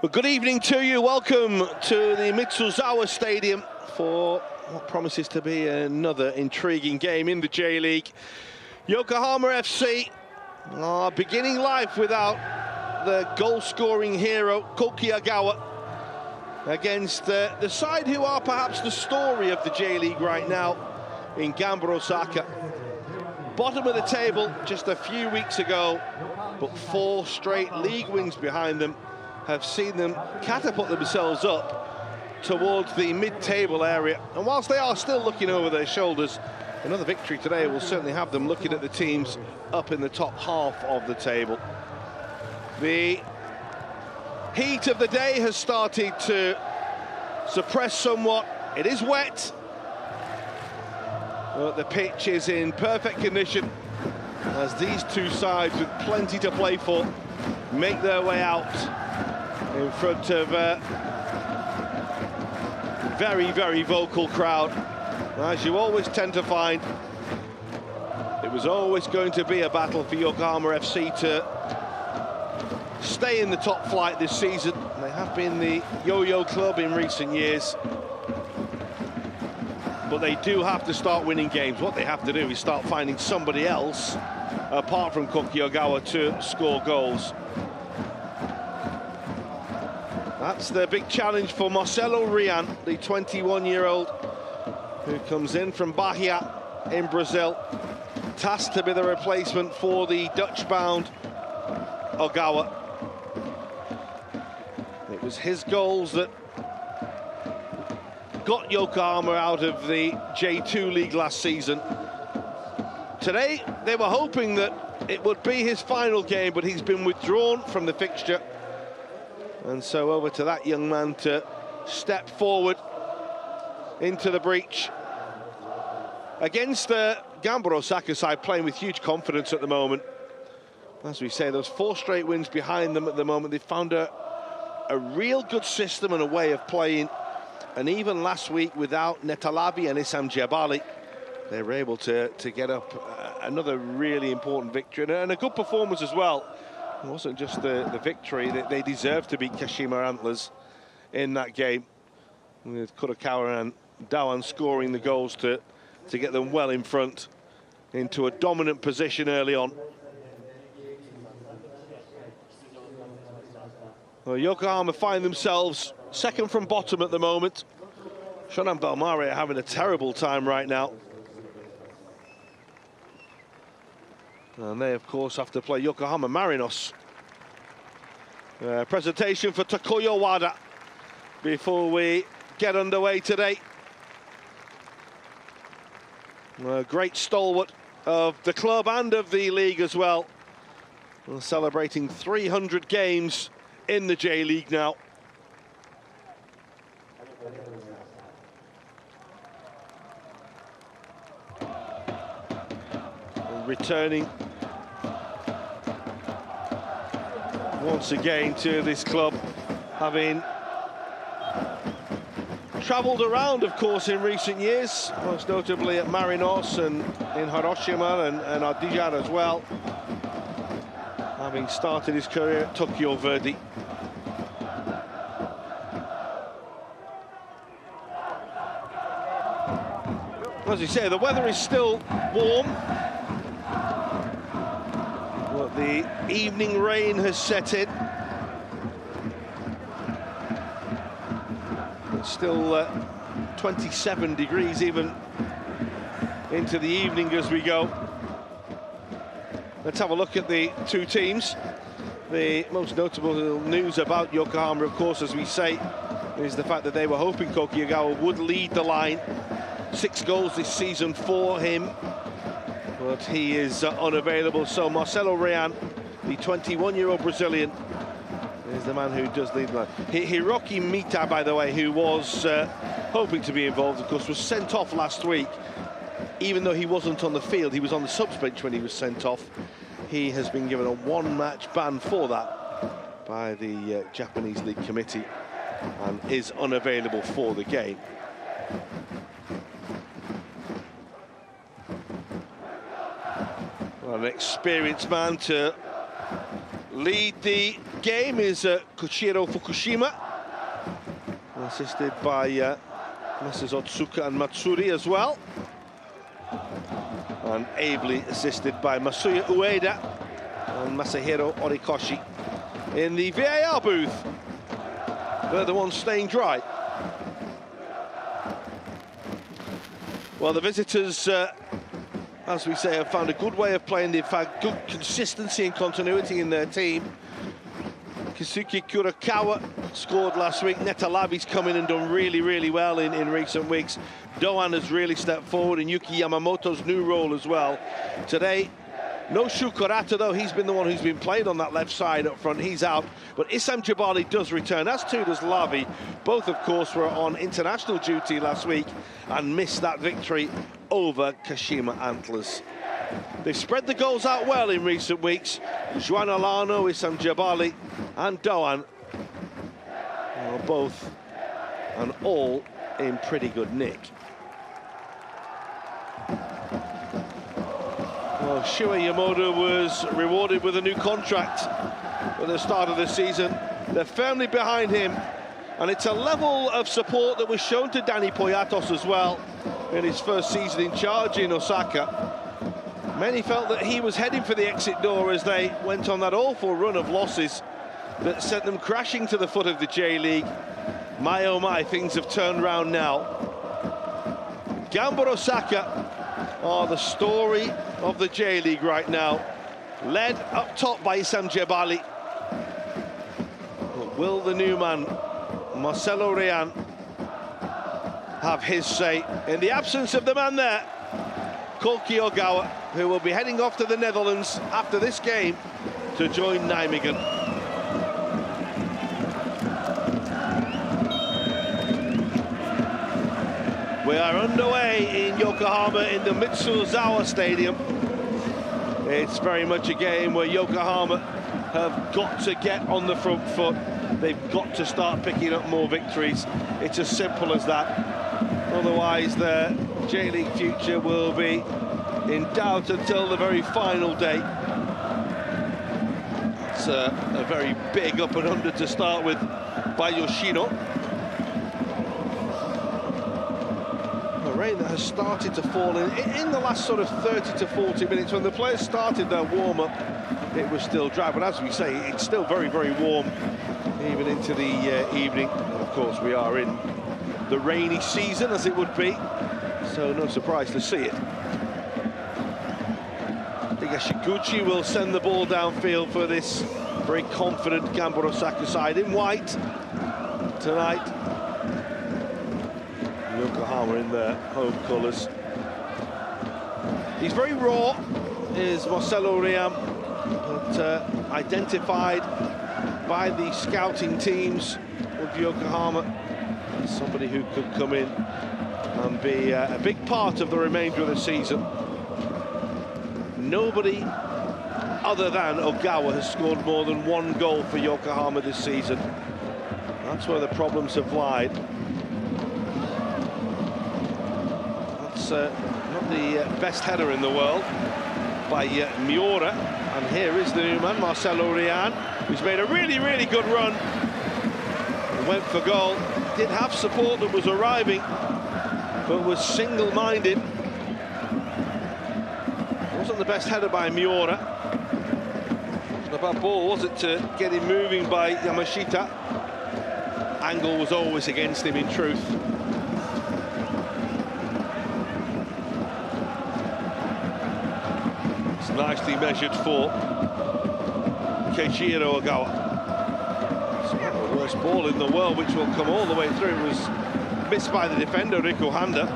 Well, good evening to you. Welcome to the Mitsuzawa Stadium for what promises to be another intriguing game in the J-League. Yokohama FC are beginning life without the goal-scoring hero, Kokiagawa, against the side who are perhaps the story of the J-League right now in Gamba Osaka. Bottom of the table just a few weeks ago, but 4 straight league wins behind them have seen them catapult themselves up towards the mid-table area. And whilst they are still looking over their shoulders, another victory today will certainly have them looking at the teams up in the top half of the table. The heat of the day has started to suppress somewhat. It is wet, but the pitch is in perfect condition as these two sides with plenty to play for make their way out in front of a very, very vocal crowd. As you always tend to find, it was always going to be a battle for Yokohama FC to stay in the top flight this season. They have been the yo-yo club in recent years, but they do have to start winning games. What they have to do is start finding somebody else apart from Kokiagawa to score goals. That's the big challenge for Marcelo Rian, the 21-year-old who comes in from Bahia in Brazil, tasked to be the replacement for the Dutch-bound Ogawa. It was his goals that got Yokohama out of the J2 League last season. Today, they were hoping that it would be his final game, but he's been withdrawn from the fixture. And so over to that young man to step forward into the breach against the Gamba Osaka side, playing with huge confidence at the moment. As we say, those 4 straight wins behind them at the moment. They've found a real good system and a way of playing. And even last week, without Netalabi and Issam Jebali, they were able to get up another really important victory and a good performance as well. It wasn't just the victory, they deserved to beat Kashima Antlers in that game, with Kurokawa and Dawan scoring the goals to get them well in front into a dominant position early on. Well, Yokohama find themselves second from bottom at the moment. Shonan Bellmare are having a terrible time right now. And they, of course, have to play Yokohama Marinos. Presentation for Takuya Wada before we get underway today. A great stalwart of the club and of the league as well. We're celebrating 300 games in the J-League now. Returning once again to this club, having travelled around, of course, in recent years, most notably at Marinos and in Hiroshima and Ardija as well, having started his career at Tokyo Verdy. As you say, the weather is still warm. But the evening rain has set in. It's still 27 degrees even into the evening as we go. Let's have a look at the two teams. The most notable news about Yokohama, of course, as we say, is the fact that they were hoping Koki Ogawa would lead the line. 6 goals this season for him, but he is unavailable. So Marcelo Rean, the 21-year-old Brazilian, is the man who does lead the line. Hiroki Mita, by the way, who was hoping to be involved, of course, was sent off last week. Even though he wasn't on the field, he was on the subs bench when he was sent off. He has been given a 1-match ban for that by the Japanese League Committee and is unavailable for the game. Well, an experienced man to lead the game is Koichiro Fukushima, assisted by Messrs. Otsuka and Matsuri as well, and ably assisted by Masuya Ueda and Masahiro Orikoshi. In the VAR booth, they're the ones staying dry. Well, the visitors, as we say, have found a good way of playing. They've had good consistency and continuity in their team. Kisuke Kurakawa scored last week. Netalabi's come in and done really, really well in recent weeks. Doan has really stepped forward, and Yuki Yamamoto's new role as well. Today, no Shukurata, though. He's been the one who's been playing on that left side up front. He's out, but Issam Jabali does return, as too does Lavi. Both, of course, were on international duty last week and missed that victory over Kashima Antlers. They've spread the goals out well in recent weeks. Juan Alano, Issam Jabali and Doan are both and all in pretty good nick. Well, Shuei Yamada was rewarded with a new contract at the start of the season. They're firmly behind him, and it's a level of support that was shown to Danny Poyatos as well in his first season in charge in Osaka. Many felt that he was heading for the exit door as they went on that awful run of losses that sent them crashing to the foot of the J-League. My oh my, things have turned round now. Gamba Osaka are the story of the J-League right now, led up top by Issam Jabali. But will the new man, Marcelo Rean, have his say in the absence of the man there, Koki Ogawa, who will be heading off to the Netherlands after this game to join Nijmegen. We are underway in Yokohama in the Mitsuzawa Stadium. It's very much a game where Yokohama have got to get on the front foot. They've got to start picking up more victories. It's as simple as that. Otherwise, their J-League future will be in doubt until the very final day. It's a very big up and under to start with by Yoshino. Rain that has started to fall in the last sort of 30 to 40 minutes. When the players started their warm-up, it was still dry, but as we say, it's still very, very warm even into the evening. And of course, we are in the rainy season, as it would be, so no surprise to see it. Higashiguchi will send the ball downfield for this very confident Gamba Osaka side in white tonight. Yokohama in their home colours. He's very raw, is Marcelo Ream, but identified by the scouting teams of Yokohama as somebody who could come in and be a big part of the remainder of the season. Nobody other than Ogawa has scored more than 1 goal for Yokohama this season. That's where the problems have lied. Not the best header in the world by Miura, and here is the new man, Marcelo Rean, who's made a really, really good run and went for goal. Did have support that was arriving, but was single-minded. Wasn't the best header by Miura. Wasn't a bad ball, was it, to get him moving by Yamashita? Angle was always against him, in truth. Nicely measured for Keijiro Ogawa. It's not the worst ball in the world, which will come all the way through. It was missed by the defender, Riku Handa.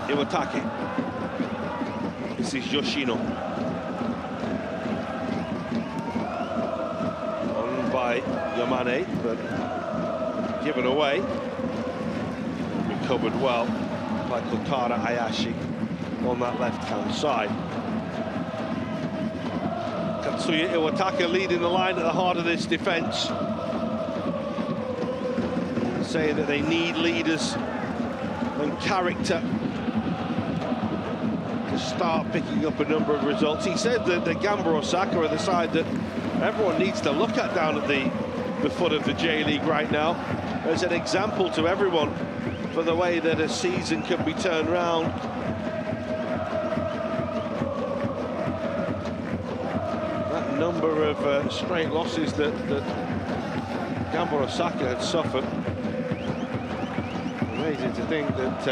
Iwatake. This is Yoshino. On by Yamane, but given away. Recovered well by Kotara Hayashi on that left-hand side. Katsuya Iwatake leading the line at the heart of this defence. Saying that they need leaders and character to start picking up a number of results. He said that the Gamba Osaka are the side that everyone needs to look at down at the foot of the J-League right now as an example to everyone for the way that a season can be turned round. That number of straight losses that Gamba Osaka had suffered. Amazing to think that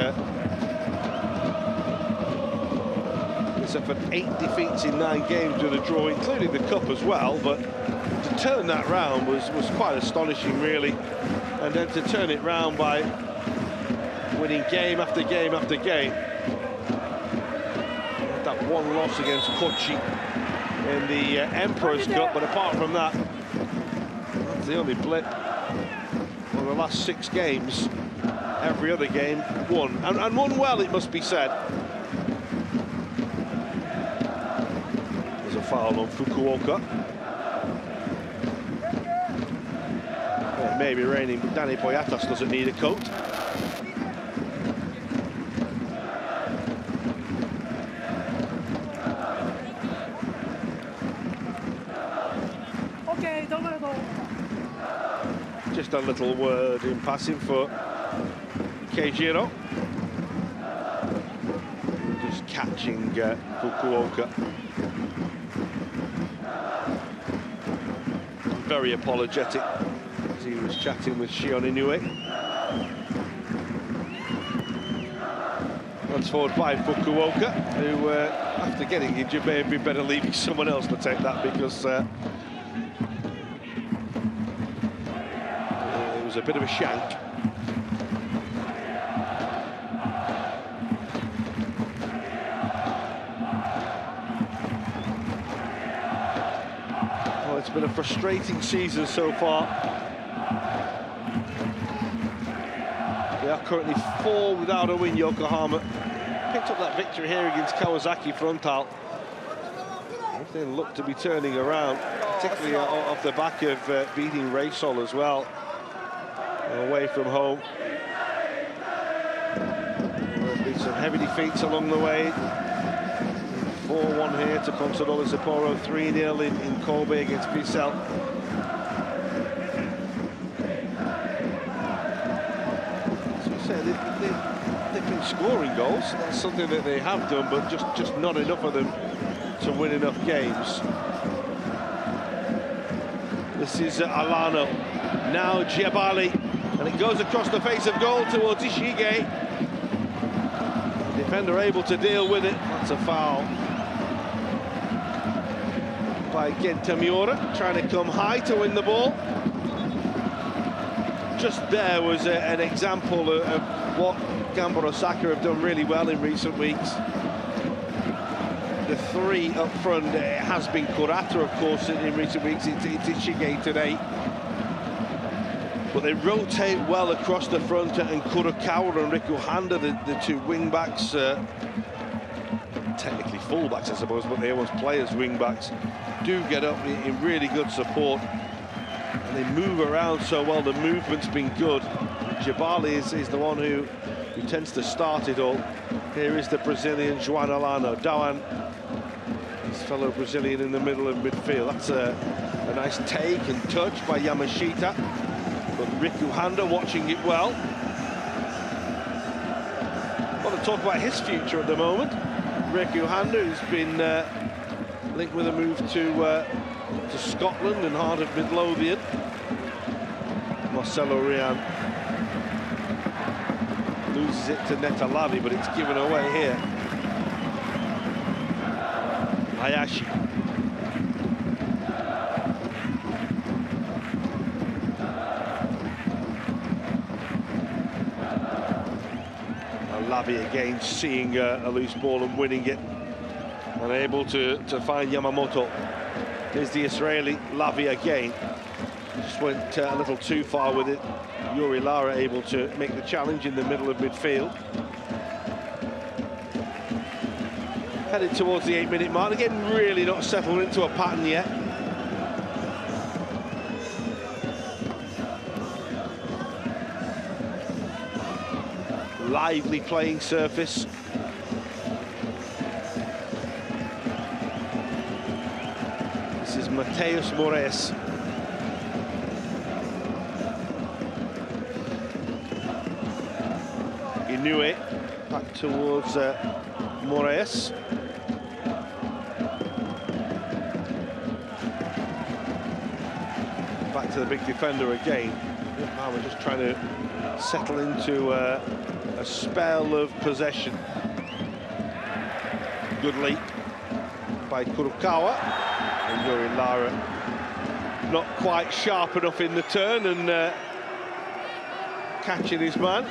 they suffered 8 defeats in 9 games with a draw, including the cup as well, but to turn that round was quite astonishing, really. And then to turn it round by winning game after game after game. That one loss against Kochi in the Emperor's Cup, but apart from that, that's the only blip. On the last 6 games, every other game won, and won well, it must be said. There's a foul on Fukuoka. It may be raining, but Danny Boyatas doesn't need a coat. Just a little word in passing for Keijiro. Just catching Fukuoka. Very apologetic as he was chatting with Shion Inoue. Runs forward by Fukuoka, who after getting injured may have been better leaving someone else to take that, because it was a bit of a shank. Well, it's been a frustrating season so far. They are currently 4 without a win, Yokohama. Picked up that victory here against Kawasaki Frontal. Everything looked to be turning around, particularly off the back of beating Reysol as well, away from home. There's been some heavy defeats along the way. 4-1 here to Consadole Sapporo, 3-0 in Kobe against Vissel. They've been scoring goals. That's something that they have done, but just not enough of them to win enough games. This is Alano. Now Giabali, and it goes across the face of goal towards Ishige. Defender able to deal with it. That's a foul by Genta Miura, trying to come high to win the ball. Just there was an example of what Gamba Osaka have done really well in recent weeks. The 3 up front, it has been Kurata, of course, in recent weeks. It's Ishige today. But they rotate well across the front, and Kurokawa and Riku Handa, the 2 wing-backs, technically full-backs, I suppose, but they always play as wing-backs, do get up in really good support. And they move around so well, the movement's been good. Giabali is the one who tends to start it all. Here is the Brazilian João Alano. Dawan, his fellow Brazilian in the middle of midfield. That's a nice take and touch by Yamashita. But Riku Handa watching it well. I want to talk about his future at the moment. Riku Handa, who's been linked with a move to Scotland and heart of Midlothian. Marcelo Rian Loses it to Netalavi, but it's given away here. Hayashi. Lavi again seeing a loose ball and winning it. Unable to find Yamamoto. Here's the Israeli, Lavi again. Just went a little too far with it. Yuri Lara able to make the challenge in the middle of midfield. Headed towards the 8-minute mark. Again, really not settled into a pattern yet. Lively playing surface. This is Mateus Moraes. Inoue back towards Moraes. Back to the big defender again. We're just trying to settle into a spell of possession. Good leap by Kurokawa. And Yuri Lara not quite sharp enough in the turn and catching his man.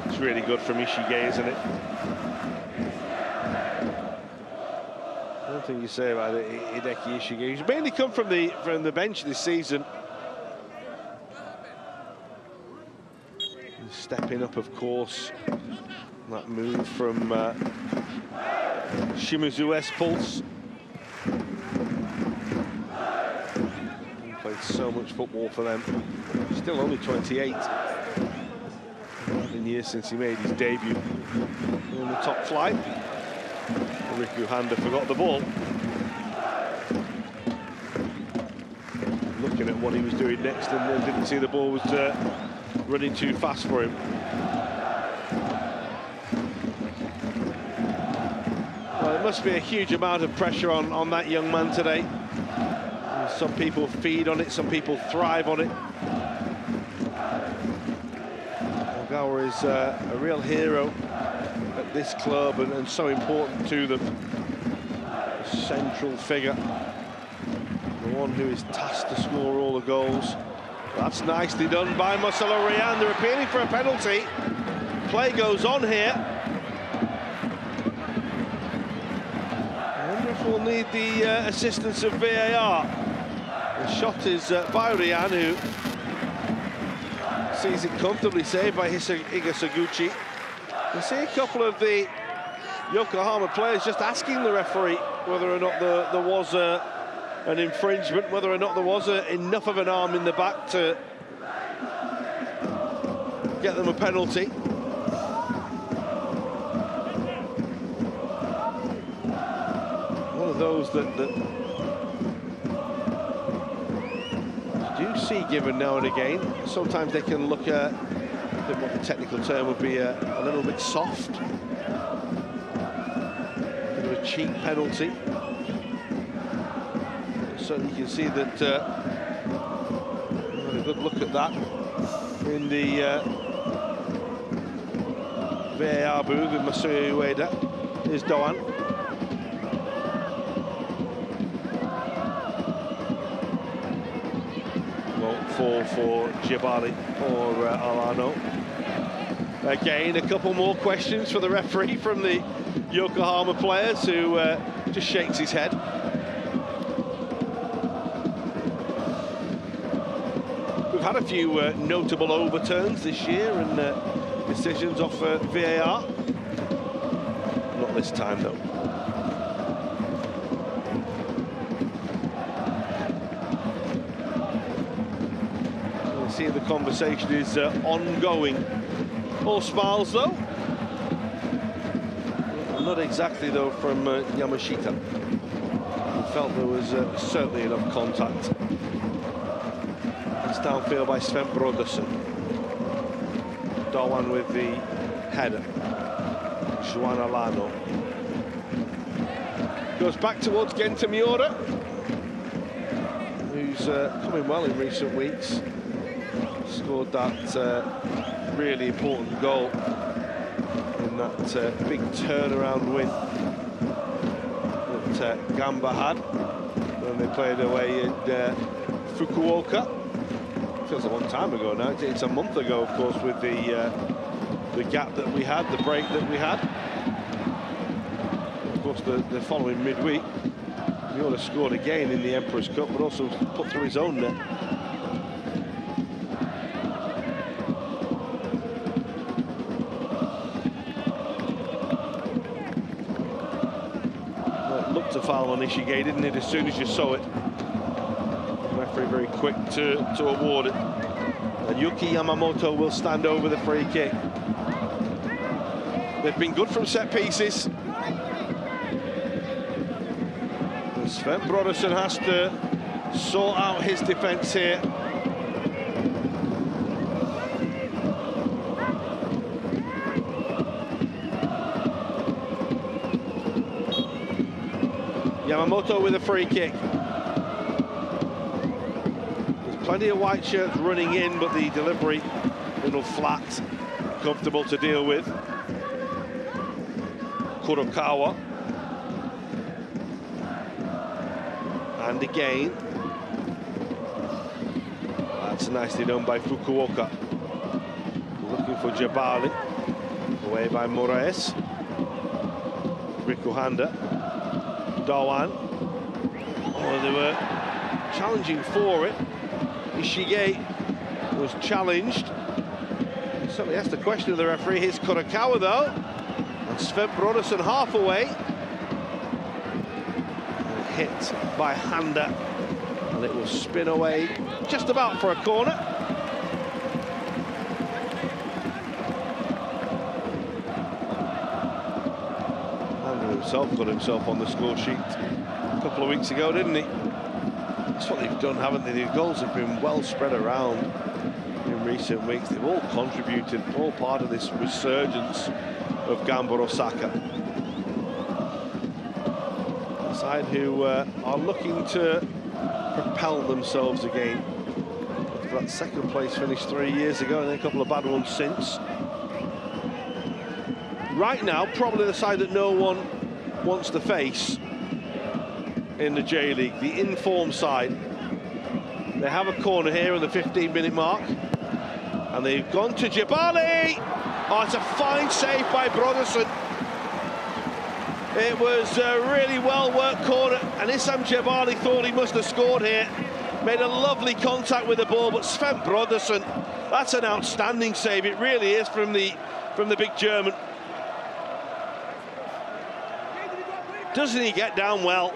It's really good from Ishige, isn't it? Nothing you say about it, Hideki Ishige. He's mainly come from the bench this season. Stepping up, of course, that move from Shimizu S-Pulse. He played so much football for them. Still only 28. 11 years since he made his debut in the top flight. Riku Handa forgot the ball. Looking at what he was doing next and didn't see the ball was running too fast for him. Well, there must be a huge amount of pressure on that young man today. Some people feed on it, some people thrive on it. Ogawa is a real hero at this club and so important to them. A central figure, the one who is tasked to score all the goals. That's nicely done by Marcelo Rian. They're appealing for a penalty. Play goes on here. I wonder if we'll need the assistance of VAR. The shot is by Rian, who sees it comfortably saved by Iga Saguchi. You see a couple of the Yokohama players just asking the referee whether or not there was an infringement, whether or not there was enough of an arm in the back to get them a penalty. One of those that do see given now and again. Sometimes they can look at what the technical term would be a little bit soft. A bit of a cheap penalty. Certainly you can see that a good look at that in the VAR booth with Masuya Ueda. Here's Doan. Won't fall for Jabali or Alano. Again, a couple more questions for the referee from the Yokohama players, who just shakes his head. We've had a few notable overturns this year and decisions off VAR. Not this time, though. You see the conversation is ongoing. All smiles, though. Not exactly, though, from Yamashita. He felt there was certainly enough contact. It's downfield by Sven Brodersen. Doan with the header. Juan Alano. Goes back towards Genta Miura, who's coming well in recent weeks. Scored that really important goal in that big turnaround win that Gamba had when they played away in Fukuoka. Feels a long time ago now. It's a month ago, of course, with the gap that we had, the break that we had. Of course, the following midweek, Miura scored again in the Emperor's Cup, but also put through his own net. Looked to foul on Ishige, didn't it, as soon as you saw it? The referee very quick to award it. And Yuki Yamamoto will stand over the free kick. They've been good from set pieces. And Sven Brodersen has to sort out his defence here. Yamamoto with a free kick. There's plenty of white shirts running in, but the delivery a little flat, comfortable to deal with. Kurokawa. And again. That's nicely done by Fukuoka. Looking for Jabali. Away by Moraes. Rikuhanda. Dawan. Oh, they were challenging for it. Ishige was challenged. Certainly asked the question of the referee. Here's Kurokawa, though. And Sven Brodersen half away. And hit by Handa. And it will spin away just about for a corner. Got himself on the score sheet a couple of weeks ago, didn't he? That's what they've done, haven't they? The goals have been well spread around in recent weeks. They've all contributed, all part of this resurgence of Gamba Osaka. A side who are looking to propel themselves again. After that second place finish 3 years ago, and then a couple of bad ones since. Right now, probably the side that no one wants to face in the J-League, the in-form side. They have a corner here in the 15-minute mark, and they've gone to Jabali. Oh, it's a fine save by Brodersen. It was a really well-worked corner, and Issam Jabali thought he must have scored here. Made a lovely contact with the ball, but Sven Brodersen, that's an outstanding save. It really is from the big German. Doesn't he get down well?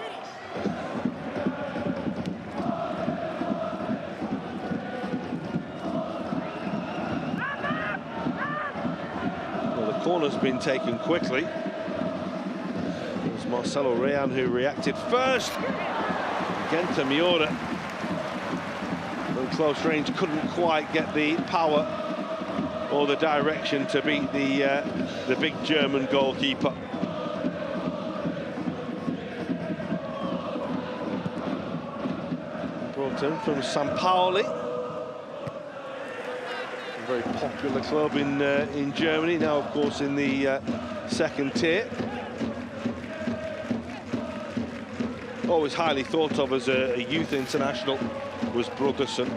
Well, the corner's been taken quickly. It was Marcelo Rean who reacted first. Genta Miura, from close range, couldn't quite get the power or the direction to beat the big German goalkeeper. From San Pauli, a very popular club in Germany, now of course in the second tier. Always highly thought of as a youth international was Brodersen.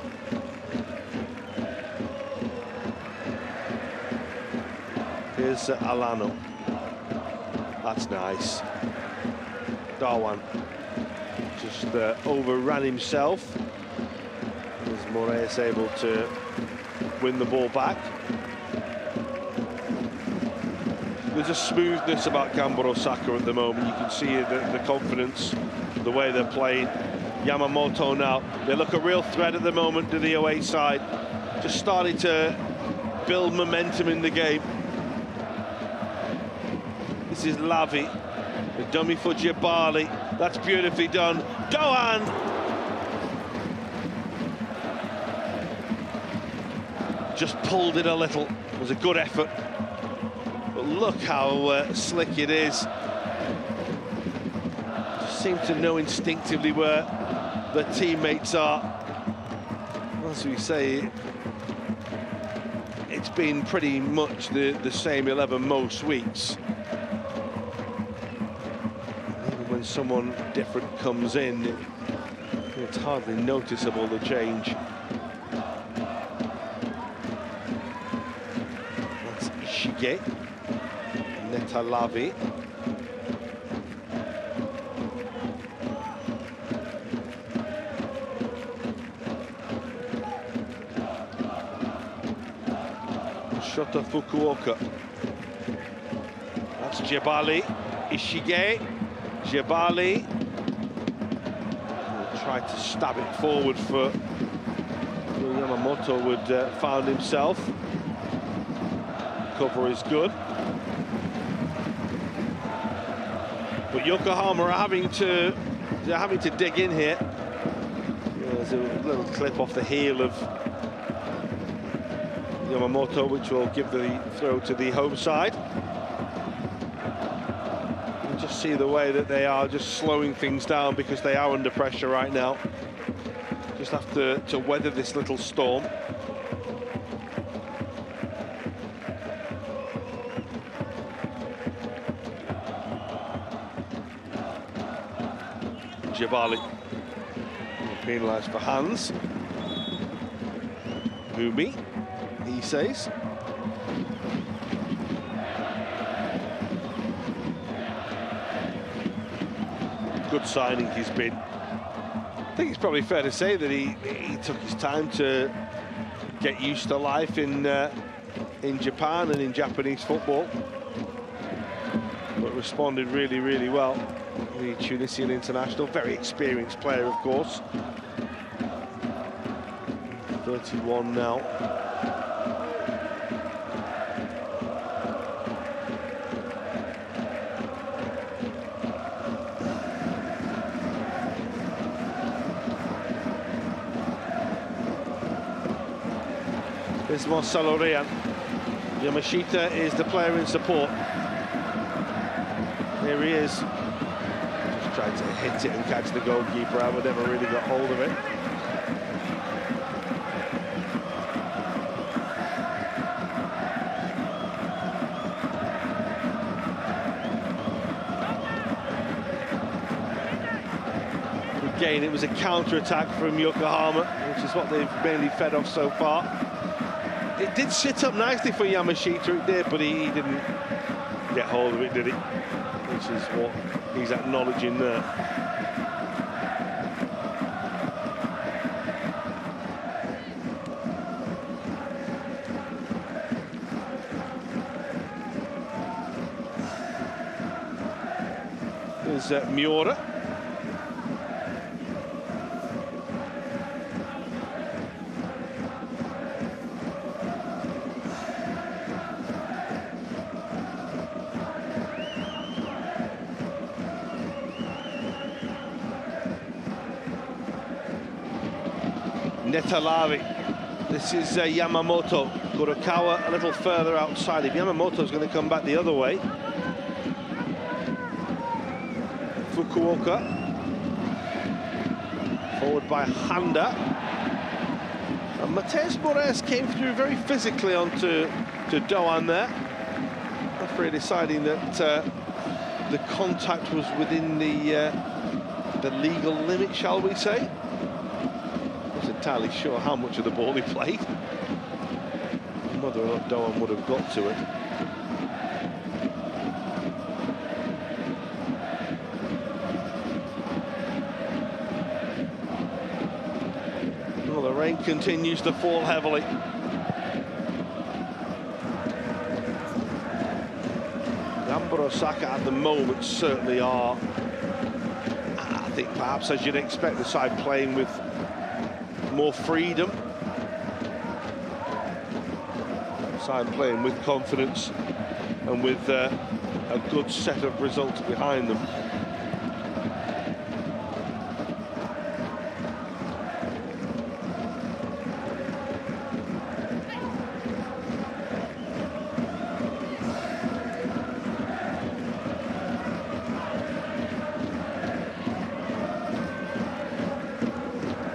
Here's Alano. That's nice. Dawan just overran himself. Is Moraes able to win the ball back? There's a smoothness about Gamba Osaka at the moment. You can see the confidence, the way they're playing. Yamamoto now, they look a real threat at the moment to the away side. Just starting to build momentum in the game. This is Lavi, the dummy for Jabali. That's beautifully done. Doan! Just pulled it a little. It was a good effort. But look how slick it is. Just seem to know instinctively where the teammates are. As we say, it's been pretty much the same 11 most weeks. Even when someone different comes in, it's hardly noticeable, the change. That's Shige, Netalavi. Shota Fukuoka. That's Jebali. Ishige. Jebali. Tried to stab it forward for Yamamoto, would found himself. Cover is good. But Yokohama are having to dig in here. There's a little clip off the heel of Yamamoto, which will give the throw to the home side. You can just see the way that they are just slowing things down because they are under pressure right now. Just have to weather this little storm. Jabali penalised for hands. Mumi, he says. Good signing he's been. I think it's probably fair to say that he took his time to get used to life in Japan and in Japanese football, but responded really, really well. The Tunisian international, very experienced player, of course. 31 now. This is Marcelo Rian. Yamashita is the player in support. Here he is. Just tried to hit it and catch the goalkeeper out, but never really got hold of it. Again, it was a counter-attack from Yokohama, which is what they've mainly fed off so far. It did sit up nicely for Yamashita, it did, but he didn't get hold of it, did he? Which is what he's acknowledging there. There's Miura. Netalavi. This is Yamamoto. Kurokawa a little further outside. If Yamamoto's going to come back the other way. Fukuoka. Forward by Handa. And Mateus Moraes came through very physically onto Doan there. Referee deciding that the contact was within the legal limit, shall we say. Entirely sure how much of the ball he played, whether or not Doan would have got to it. Well, the rain continues to fall heavily. Gamba Osaka at the moment certainly are, I think perhaps as you'd expect, the side playing with more freedom. Side playing with confidence and with a good set of results behind them.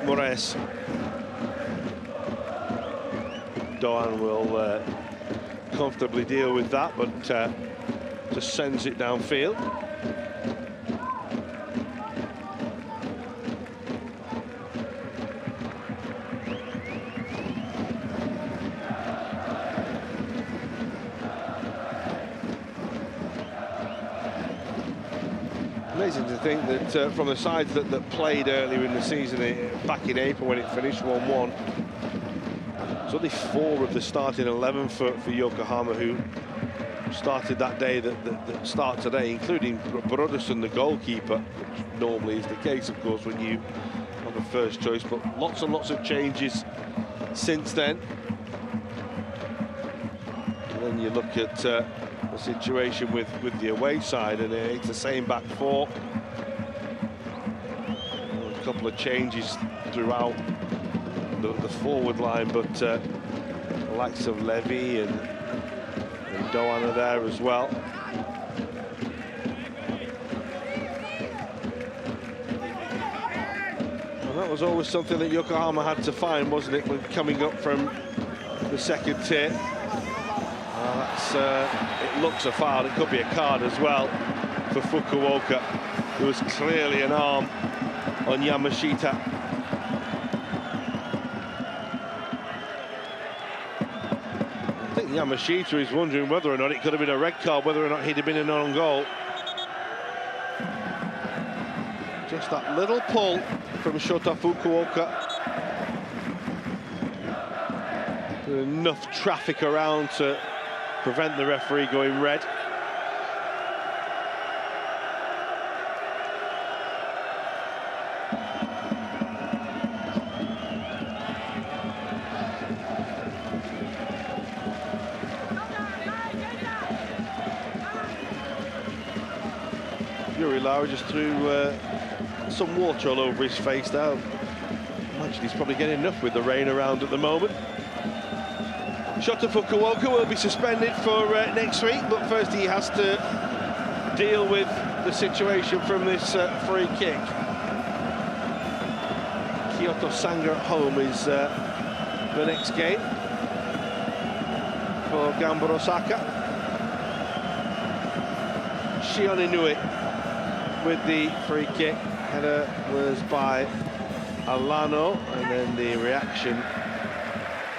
Moraes. Doan will comfortably deal with that, but just sends it downfield. Amazing to think that from the sides that played earlier in the season, back in April when it finished 1-1, there's only 4 of the starting 11 for Yokohama who started that day that start today, including Broderson, the goalkeeper, which normally is the case, of course, when you have a first choice, but lots and lots of changes since then. And then you look at the situation with the away side, and it's the same back 4. A couple of changes throughout the forward line, but the likes of Levy and Doan are there as well. And that was always something that Yokohama had to find, wasn't it, when coming up from the second tier. It looks a foul. It could be a card as well for Fukuoka. There was clearly an arm on Yamashita. I think Yamashita is wondering whether or not it could have been a red card, whether or not he'd have been an own goal. Just that little pull from Shota Fukuoka. Enough traffic around to prevent the referee going red. Yuri Lara just threw some water all over his face now. Imagine he's probably getting enough with the rain around at the moment. Shota Fukuoka will be suspended for next week, but first he has to deal with the situation from this free kick. Kyoto Sanga at home is the next game for Gamba Osaka. Shion Inui with the free kick. Header was by Alano, and then the reaction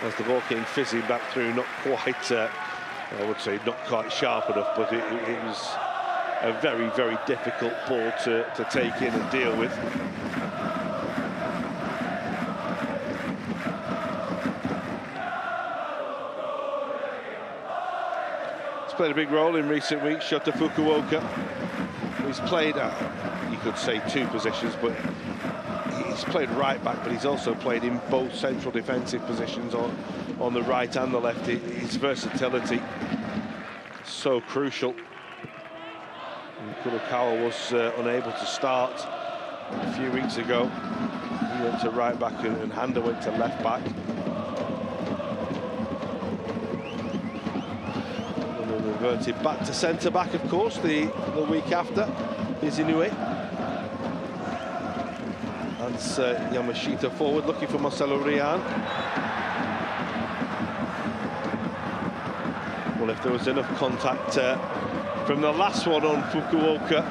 as the ball came fizzing back through, not quite, I would say not quite sharp enough, but it was a very, very difficult ball to take in and deal with. He's played a big role in recent weeks, Shota Fukuoka. He's played, you could say 2 positions, but he's played right back, but he's also played in both central defensive positions on the right and the left. His versatility so crucial. And Kurokawa was unable to start a few weeks ago. He went to right back and Handa went to left back. And then reverted back to centre back, of course, the week after. Is Inui. That's Yamashita forward, looking for Marcelo Rian. Well, if there was enough contact from the last one on Fukuoka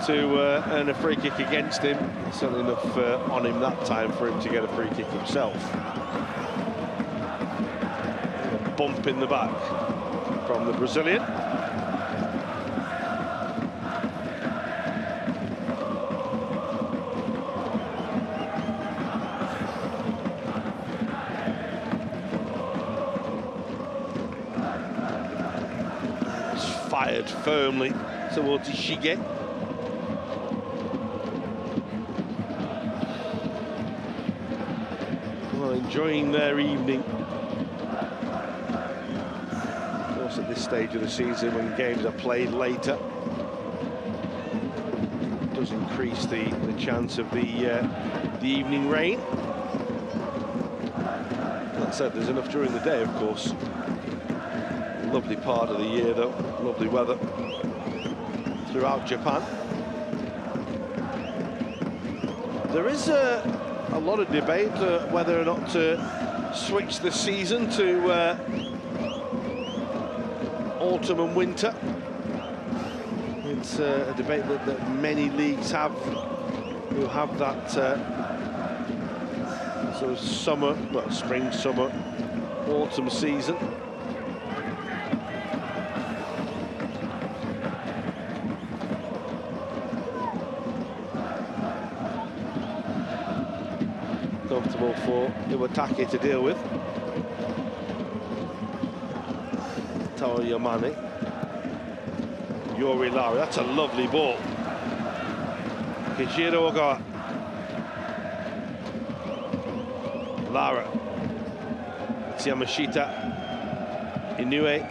to earn a free kick against him, certainly enough on him that time for him to get a free kick himself. A bump in the back from the Brazilian. Fired firmly towards Ishige. Well, enjoying their evening. Of course, at this stage of the season, when games are played later, it does increase the chance of the evening rain. That said, there's enough during the day, of course. Lovely part of the year, though. Lovely weather throughout Japan. There is a lot of debate whether or not to switch the season to autumn and winter. It's a debate that many leagues have, who have that sort of summer, well, spring, summer, autumn season. Comfortable for Iwatake to deal with. Yamane. Yori Lara, that's a lovely ball. Kishiro Ogawa. Lara. It's Yamashita. Inoue.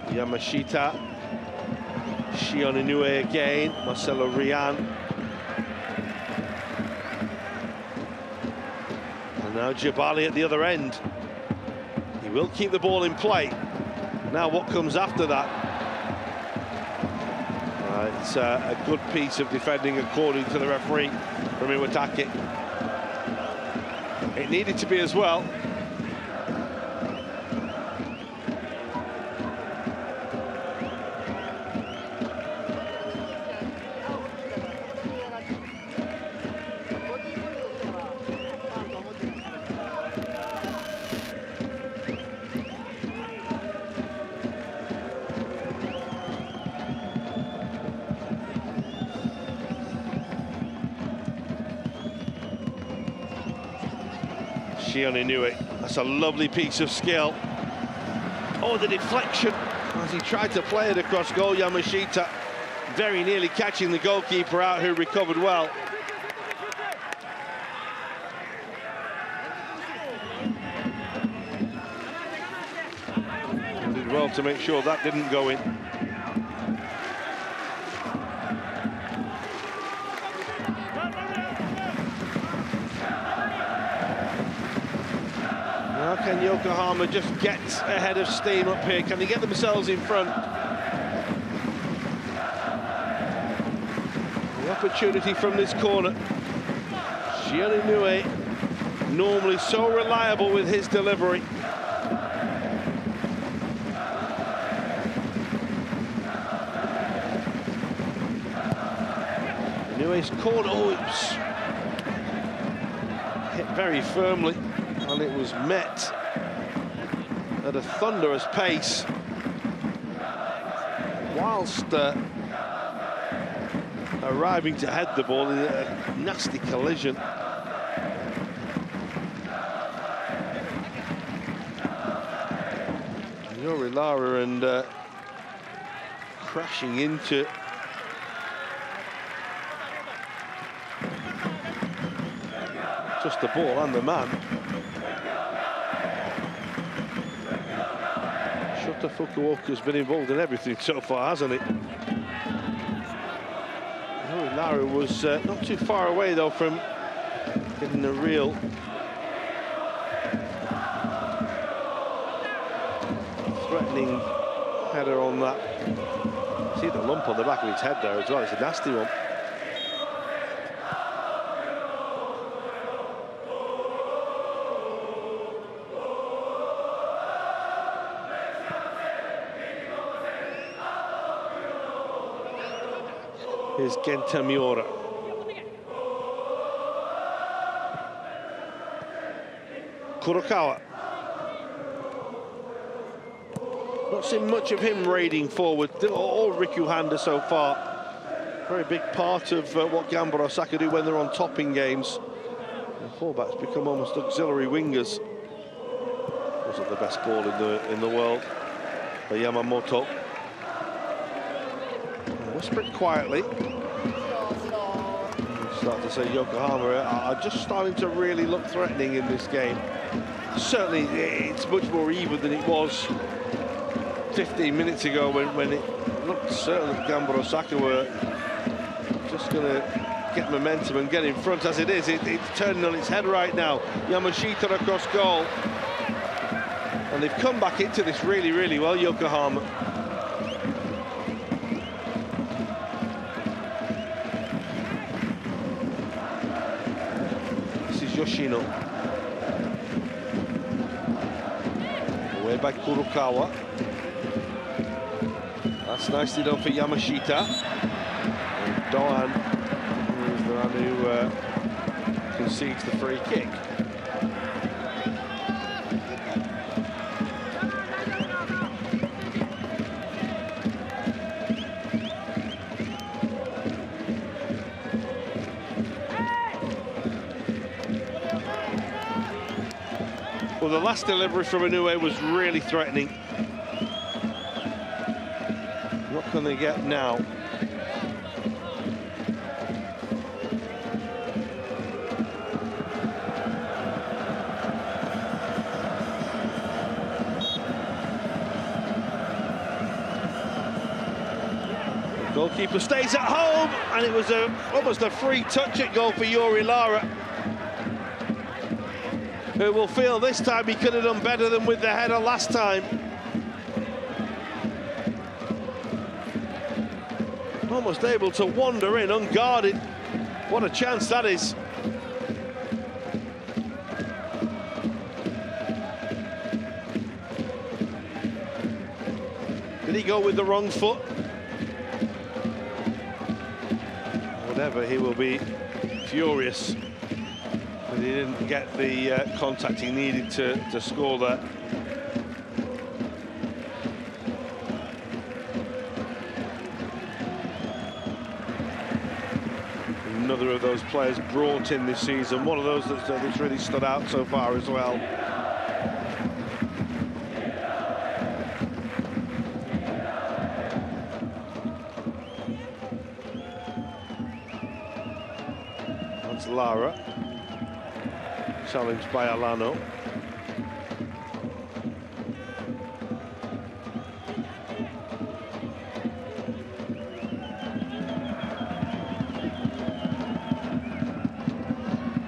Yamashita. Shion Inoue again. Marcelo Rian. And now Jabali at the other end. He will keep the ball in play. Now what comes after that? It's a good piece of defending according to the referee from Iwatake. It needed to be as well. Inoue, that's a lovely piece of skill. Oh, the deflection as he tried to play it across goal. Yamashita very nearly catching the goalkeeper out, who recovered well. And did well to make sure that didn't go in. Can Yokohama just get ahead of steam up here? Can they get themselves in front? The opportunity from this corner. Shion Inoue, normally so reliable with his delivery. Inoue's corner, oh, it was hit very firmly. And it was met at a thunderous pace, whilst arriving to head the ball in a nasty collision. Yori Lara and crashing into just the ball and the man. Fukuoka's been involved in everything so far, hasn't he? Lara was not too far away, though, from getting a real threatening header on that. See the lump on the back of his head there as well. It's a nasty one. Here's Genta Miura. Kurokawa. Not seen much of him raiding forward, or Riku Handa so far. Very big part of what Gamba Osaka do when they're on top in games. The fullbacks become almost auxiliary wingers. Wasn't the best ball in the world by Yamamoto. Whisper it quietly. Start to say Yokohama are just starting to really look threatening in this game. Certainly, it's much more even than it was 15 minutes ago when it looked certain that Gamba Osaka were just going to get momentum and get in front. As it is, it's turning on its head right now. Yamashita across goal. And they've come back into this really, really well, Yokohama. This is Yoshino. Played by Kurokawa. That's nicely done for Yamashita. And Doan is the man who concedes the free kick. Well, the last delivery from Inoue was really threatening. What can they get now? The goalkeeper stays at home, and it was almost a free touch at goal for Yuri Lara, who will feel this time he could have done better than with the header last time. Almost able to wander in unguarded. What a chance that is. Did he go with the wrong foot? Whatever, he will be furious. But he didn't get the contact he needed to score that. Another of those players brought in this season, one of those that's really stood out so far as well. That's Lara. Challenged by Alano.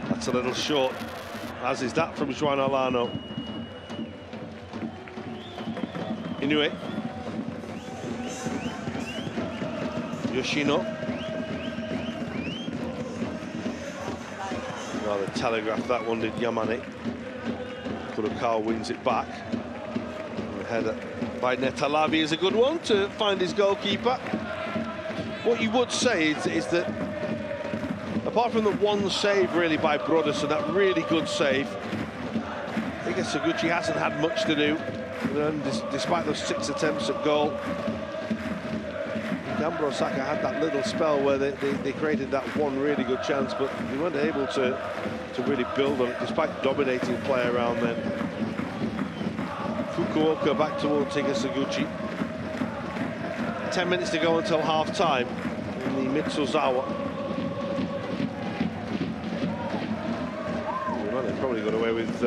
That's a little short, as is that from Juan Alano. Inoue. Yoshino. Rather telegraphed that one, did Yamane. Kurokawa wins it back. And the header by Netalavi is a good one to find his goalkeeper. What you would say is that, apart from the one save really by Broderson, that really good save, I guess Suguchi hasn't had much to do, despite those 6 attempts at goal. Gamba Osaka had that little spell where they created that one really good chance, but they weren't able to really build on it, despite dominating play around then. Fukuoka back towards Higa Suguchi. 10 minutes to go until half-time in the Mitsuzawa. Well, they probably got away with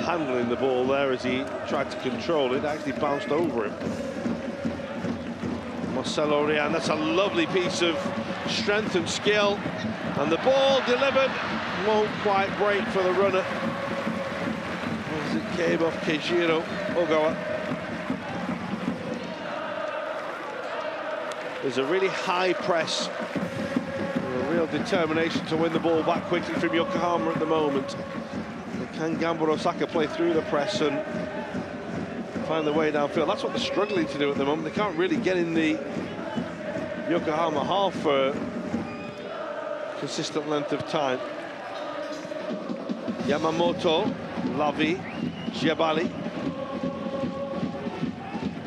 handling the ball there as he tried to control it. Actually bounced over him. Marcelo Rian, that's a lovely piece of strength and skill, and the ball delivered won't quite break for the runner as it came off Keijiro Ogawa. There's a really high press, a real determination to win the ball back quickly from Yokohama at the moment. Can Gamba Osaka play through the press and find the way downfield? That's what they're struggling to do at the moment. They can't really get in the Yokohama half for a consistent length of time. Yamamoto, Lavi, Giabali,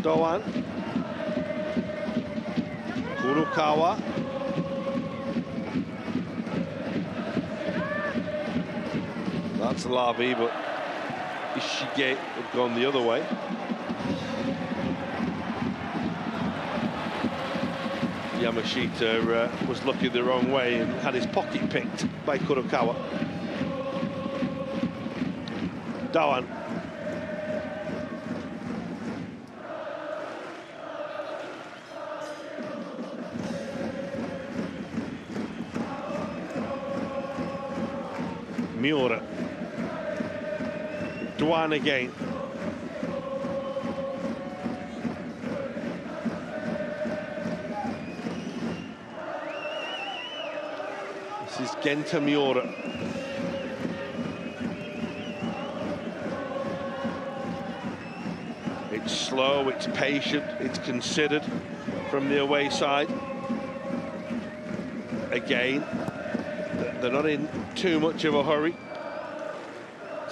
Doan, Kurokawa, that's Lavi, but Ishige had gone the other way. Yamashita was looking the wrong way and had his pocket picked by Kurokawa. Doan. Miura. Doan again. This is Genta Miura. slow, it's patient, it's considered from the away side. Again, they're not in too much of a hurry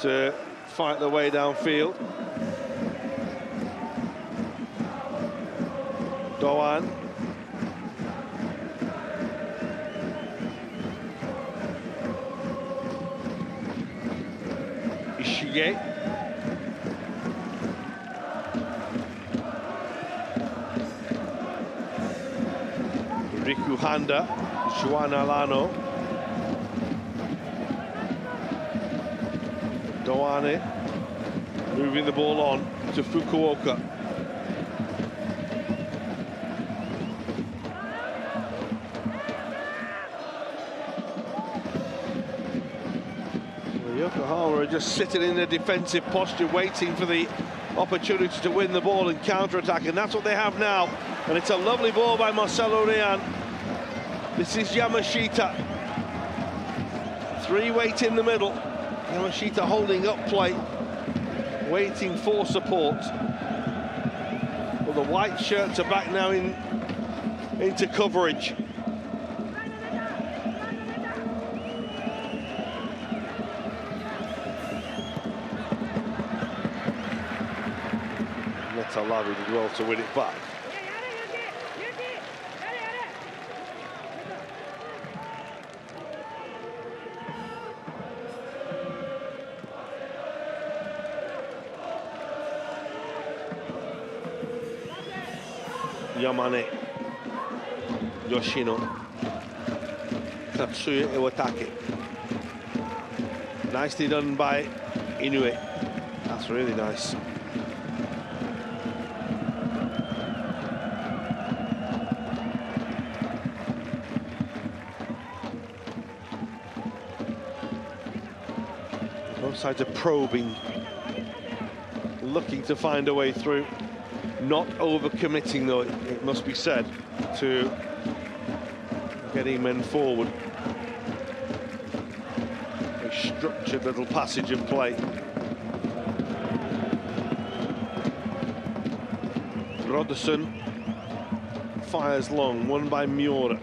to fight their way downfield. Doan. Ishige. Riku Handa, Juan Alano. Doane moving the ball on to Fukuoka. Yokohama are just sitting in a defensive posture, waiting for the opportunity to win the ball and counter-attack, and that's what they have now. And it's a lovely ball by Marcelo Rian. This is Yamashita. Three weight in the middle. Yamashita holding up play, waiting for support. Well, the white shirts are back now into coverage. Metalavi did well to win it back. Yamane, Yoshino, Tatsuya Iwatake. Nicely done by Inoue. That's really nice. Both sides are probing, looking to find a way through. Not overcommitting, though, it must be said, to getting men forward. A structured little passage of play. Broderson fires long, won by Miura.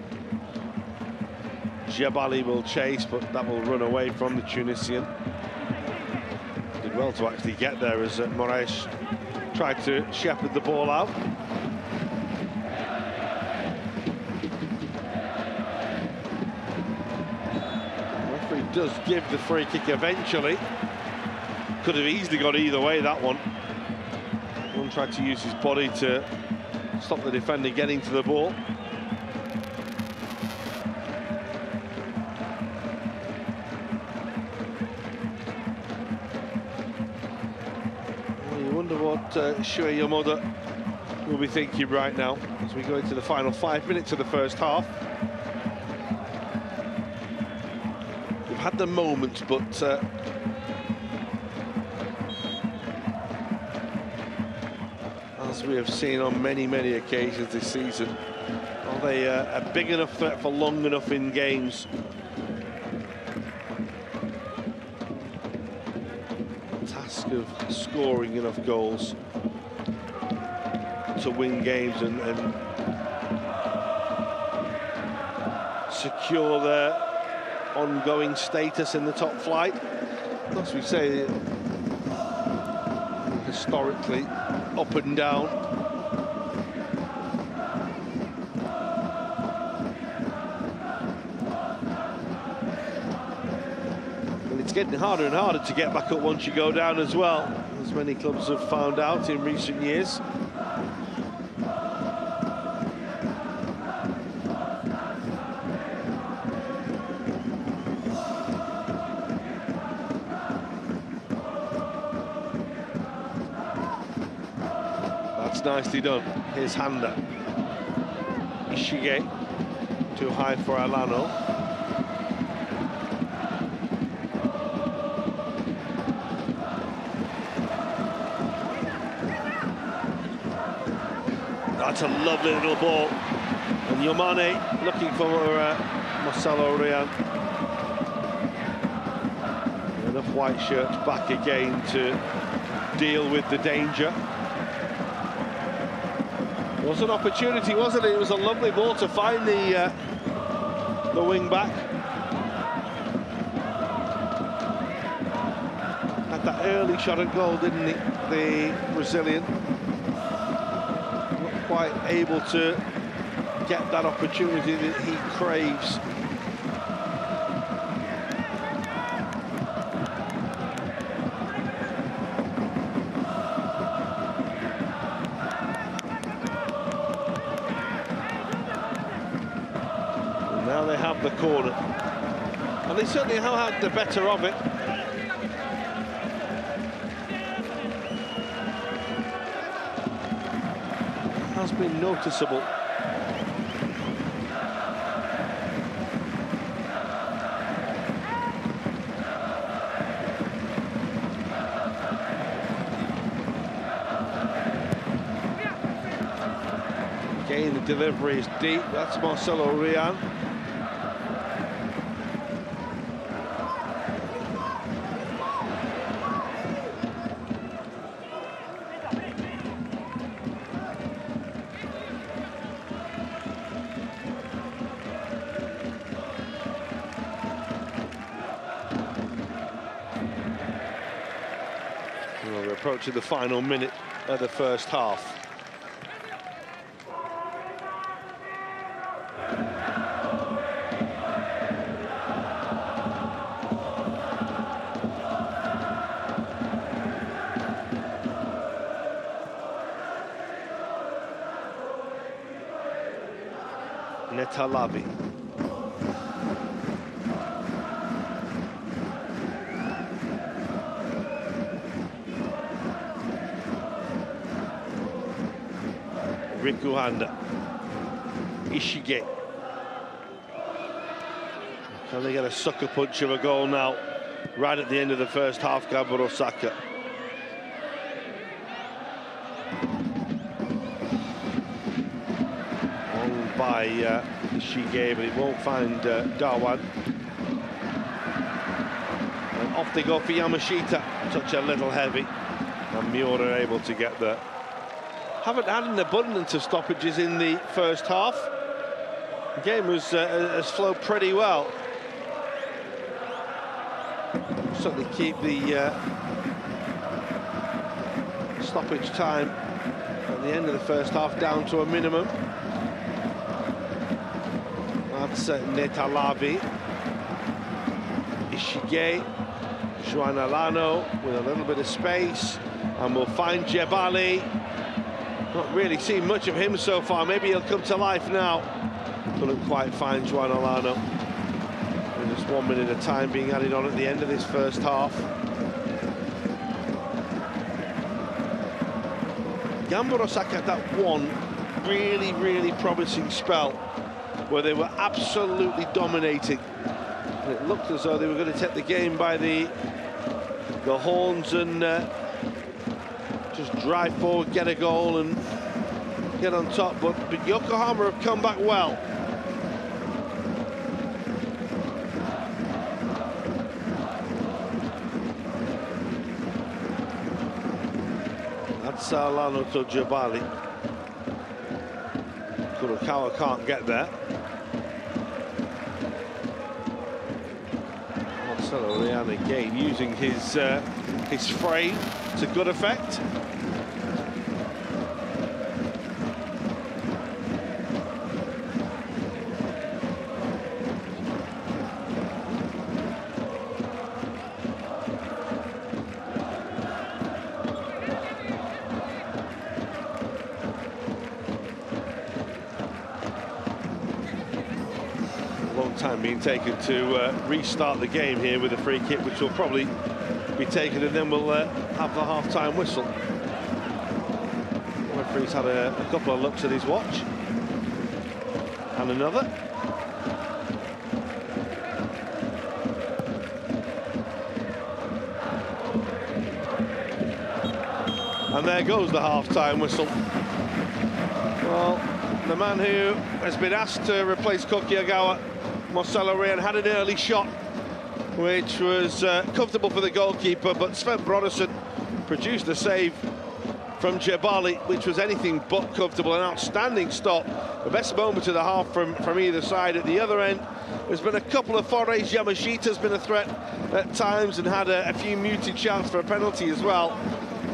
Jabali will chase, but that will run away from the Tunisian. Did well to actually get there as Moraes tried to shepherd the ball out. The referee does give the free kick eventually. Could have easily got either way, that one. One tried to use his body to stop the defender getting to the ball. Shue Yamada will be thinking right now as we go into the final 5 minutes of the first half. We've had the moments, but as we have seen on many, many occasions this season, are they a big enough threat for long enough in games? Task of scoring enough goals to win games and secure their ongoing status in the top flight. As we say, historically up and down. And it's getting harder and harder to get back up once you go down as well, as many clubs have found out in recent years. Nicely done. Here's Handa. Ishige, too high for Alano. That's a lovely little ball. And Yomane looking for Marcelo Rian. Enough white shirts back again to deal with the danger. Was an opportunity, wasn't it? It was a lovely ball to find the wing back. Had that early shot at goal, didn't he? The Brazilian. Not quite able to get that opportunity that he craves. Now they have the corner, and they certainly have had the better of it. Has been noticeable. Again, the delivery is deep. That's Marcelo Rian. Well, we're approaching the final minute of the first half. Netalavi. Rikuhanda. Ishige. Can they get a sucker punch of a goal now, right at the end of the first half? Gamba Osaka. Long by Ishige, but it won't find Dawan. And off they go for Yamashita. Touch a little heavy, and Miura able to get there. Haven't had an abundance of stoppages in the first half. The game has flowed pretty well. Certainly keep the stoppage time at the end of the first half down to a minimum. That's Netalavi. Ishige. Shuanalano with a little bit of space. And we'll find Jebali. Not really seen much of him so far. Maybe he'll come to life now. Couldn't quite find Juan Alano. And just 1 minute of time being added on at the end of this first half. Gamba Osaka had that one really promising spell where they were absolutely dominating. And it looked as though they were going to take the game by the horns and just drive forward, get a goal and get on top, but Yokohama have come back well. That's Alano to Jabali. Kurokawa can't get there. Marcelo Rian again using his frame to good effect. Time being taken to restart the game here with a free kick, which will probably be taken, and then we'll have the half-time whistle. The referee's had a couple of looks at his watch, and another. And there goes the half-time whistle. Well, the man who has been asked to replace Kokiagawa, Marcelo Rian, had an early shot, which was comfortable for the goalkeeper, but Sven Brodesson produced the save from Jebali, which was anything but comfortable. An outstanding stop. The best moment of the half from either side. At the other end, there's been a couple of forays. Yamashita's been a threat at times and had a few muted shots for a penalty as well.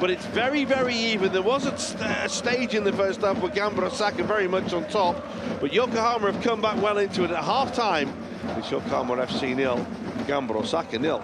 But it's very, very even. There was a stage in the first half where Gamba Osaka very much on top, but Yokohama have come back well into it. At half-time, it's Yokohama FC 0, Gamba Osaka 0.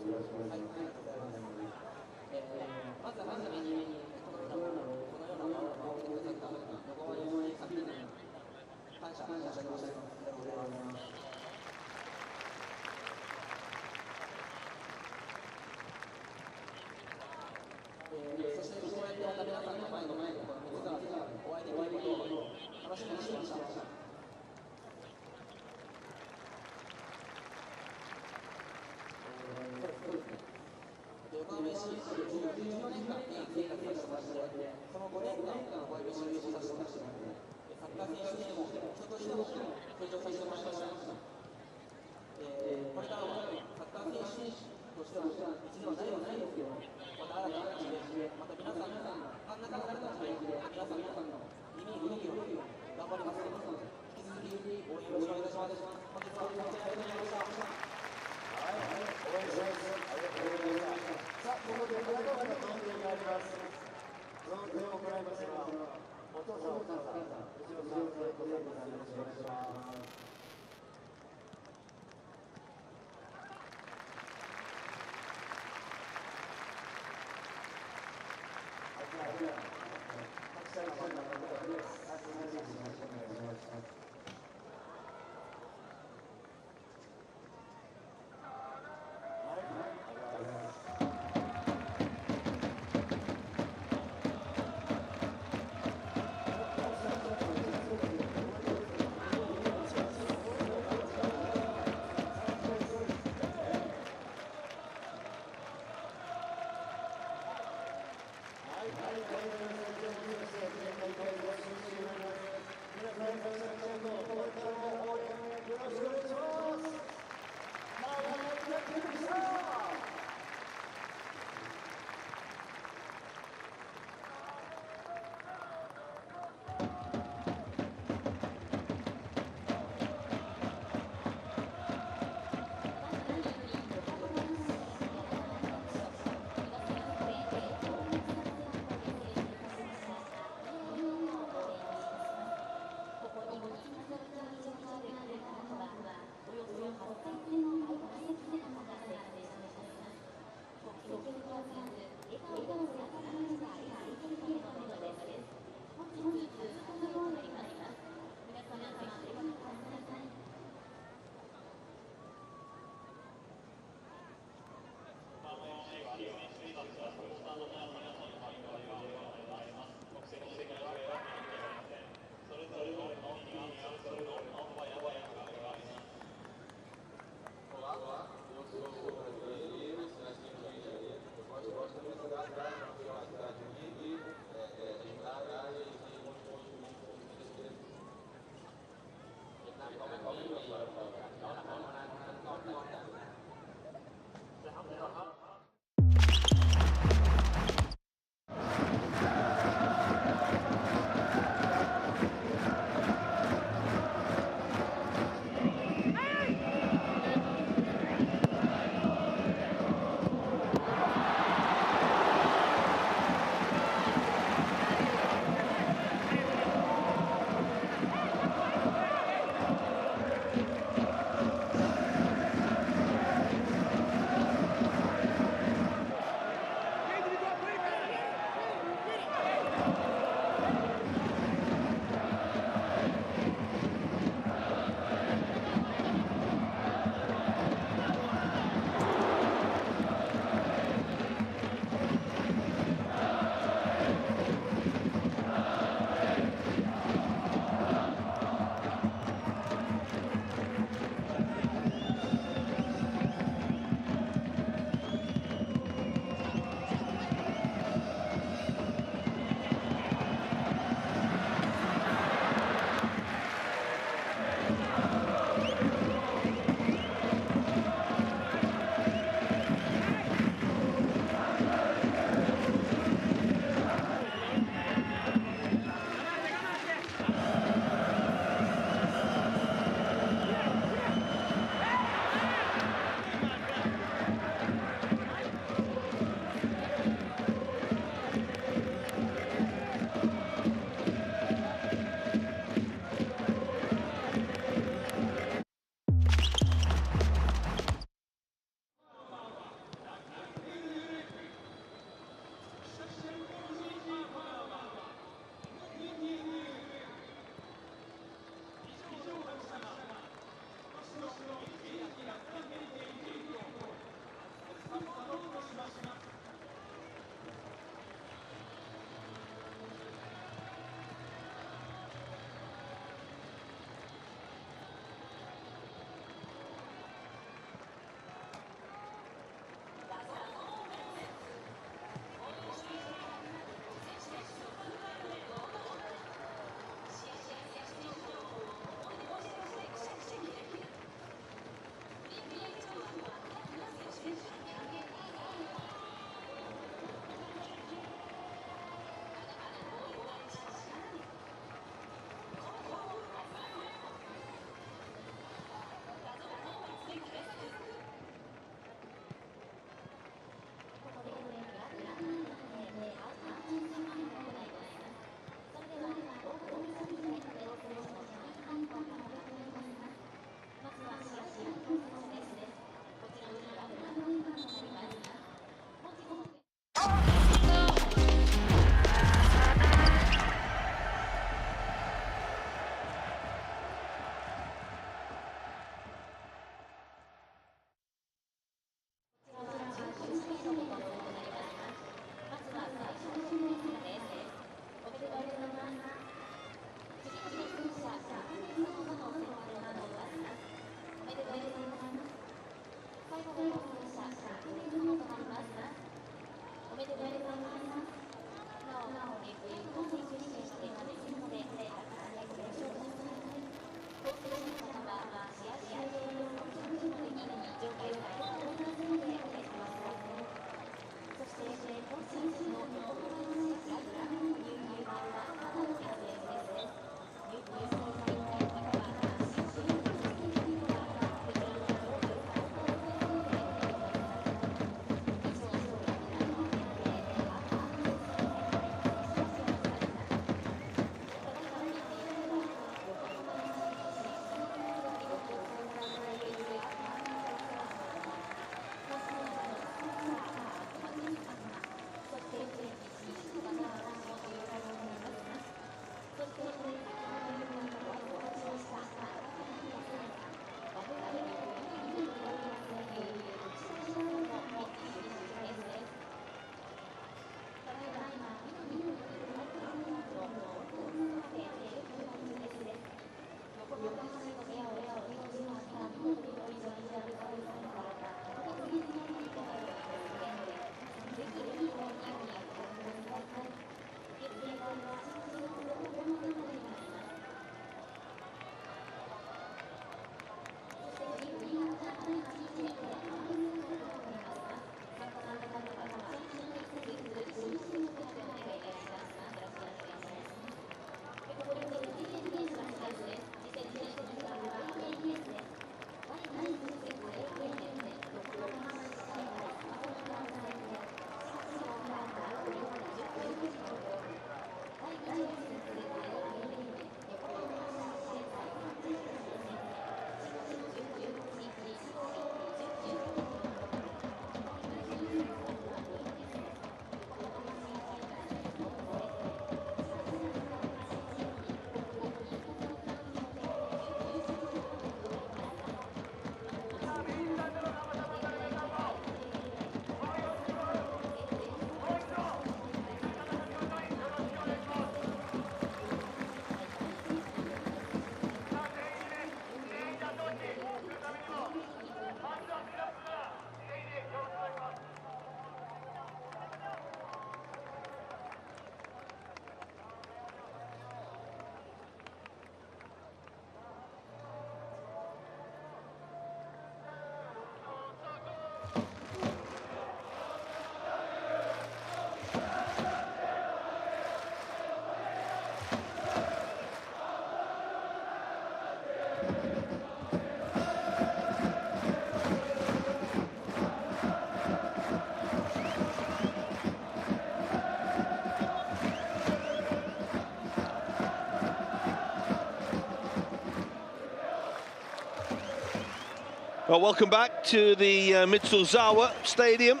Well, welcome back to the Mitsuzawa Stadium.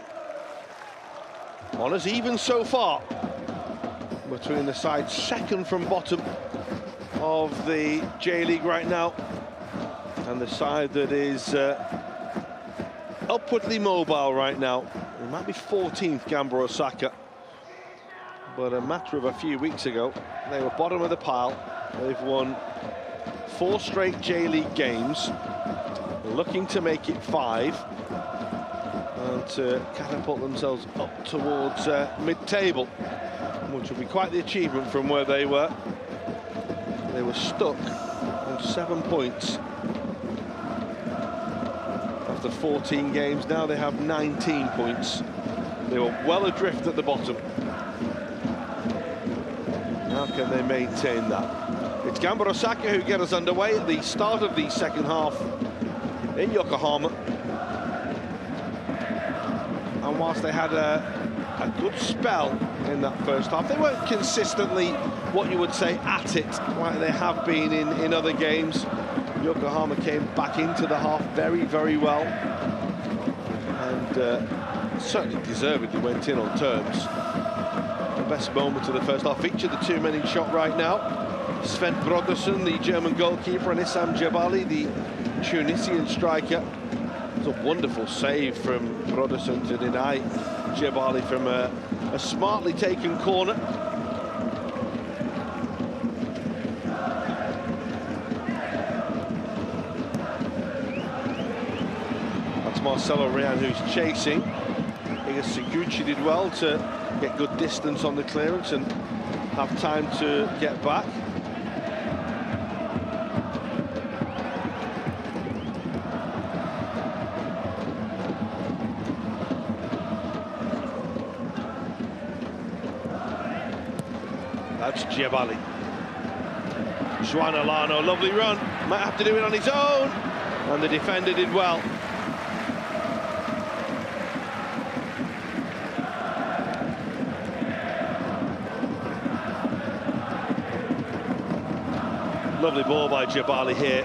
Honours even so far between the sides second from bottom of the J-League right now and the side that is upwardly mobile right now. It might be 14th, Gamba Osaka, but a matter of a few weeks ago they were bottom of the pile. They've won 4 straight J-League games, looking to make it 5 and to catapult themselves up towards mid-table, which will be quite the achievement from where they were. They were stuck on 7 points after 14 games. Now they have 19 points. They were well adrift at the bottom. How can they maintain that? It's Gamba Osaka who get us underway at the start of the second half in Yokohama. And whilst they had a good spell in that first half, they weren't consistently what you would say at it like they have been in other games. Yokohama came back into the half very, very well, and certainly deservedly went in on terms. The best moment of the first half featured the 2-minute shot right now. Sven Brodersen, the German goalkeeper, and Issam Jebali, the Tunisian striker. It was a wonderful save from Brodersen to deny Jebali from a smartly taken corner. That's Marcelo Rian who's chasing. I guess Seguchi did well to get good distance on the clearance and have time to get back. That's Jebali. Juan Alano, lovely run. Might have to do it on his own. And the defender did well. Lovely ball by Jebali here.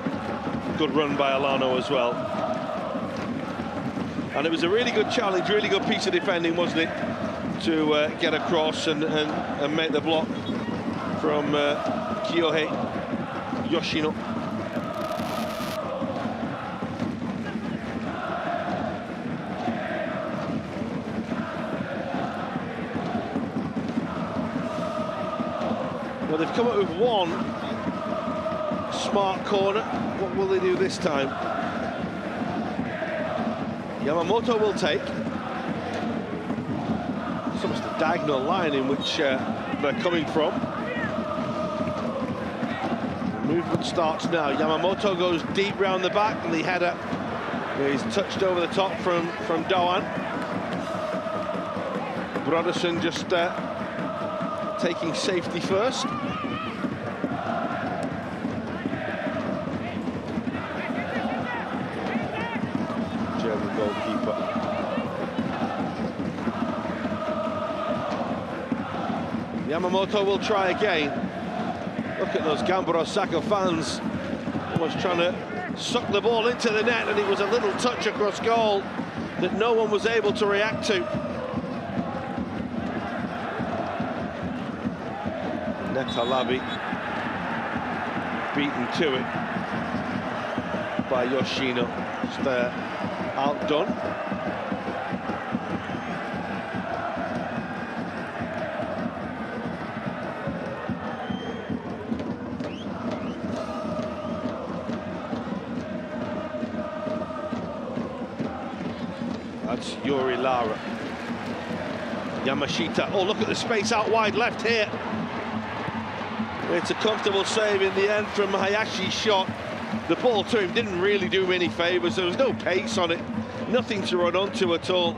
Good run by Alano as well. And it was a really good challenge, really good piece of defending, wasn't it? To get across and make the block from Kyohei Yoshino. Well, they've come up with one smart corner. What will they do this time? Yamamoto will take. It's almost a diagonal line in which they're coming from. The movement starts now. Yamamoto goes deep round the back, and the header is touched over the top from Doan. Brodersen just taking safety first. German goalkeeper. Yamamoto will try again. Look at those Gamba Osaka fans almost trying to suck the ball into the net, and it was a little touch across goal that no one was able to react to. Netalabi beaten to it by Yoshino, just outdone. That's Yuri Lara. Yamashita, oh, look at the space out wide left here. It's a comfortable save in the end from Hayashi's shot. The ball to him didn't really do him any favours. There was no pace on it, nothing to run onto at all.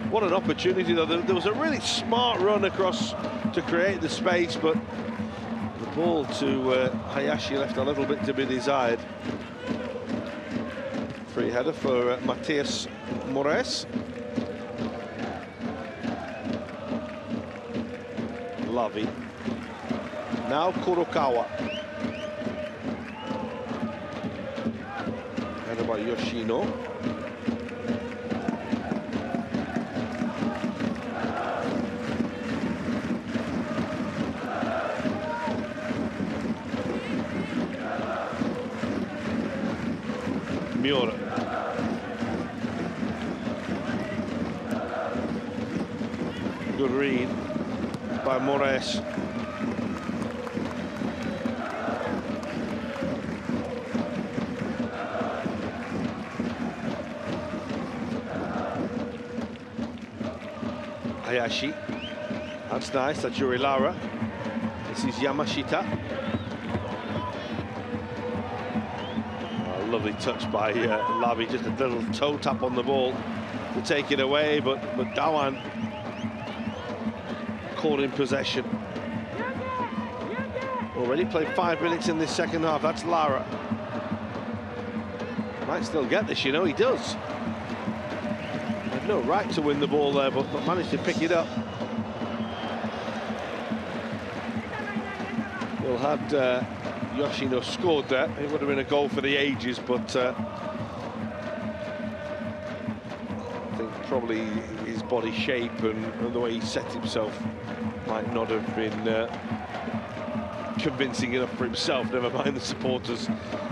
What an opportunity, though. There was a really smart run across to create the space, but the ball to Hayashi left a little bit to be desired. Free header for Matias Moraes. Lavi. Now Kurokawa. And by Yoshino. Miura. Good read by Moraes. Hayashi. That's nice. That's Yuri Lara. This is Yamashita. Lovely touch by Labi, just a little toe tap on the ball to take it away, but Dawan caught in possession. Already played 5 minutes in this second half. That's Lara. Might still get this, you know, he does. Had no right to win the ball there, but managed to pick it up. Well, had Yoshino scored there, it would have been a goal for the ages, but I think probably his body shape and the way he set himself might not have been convincing enough for himself, never mind the supporters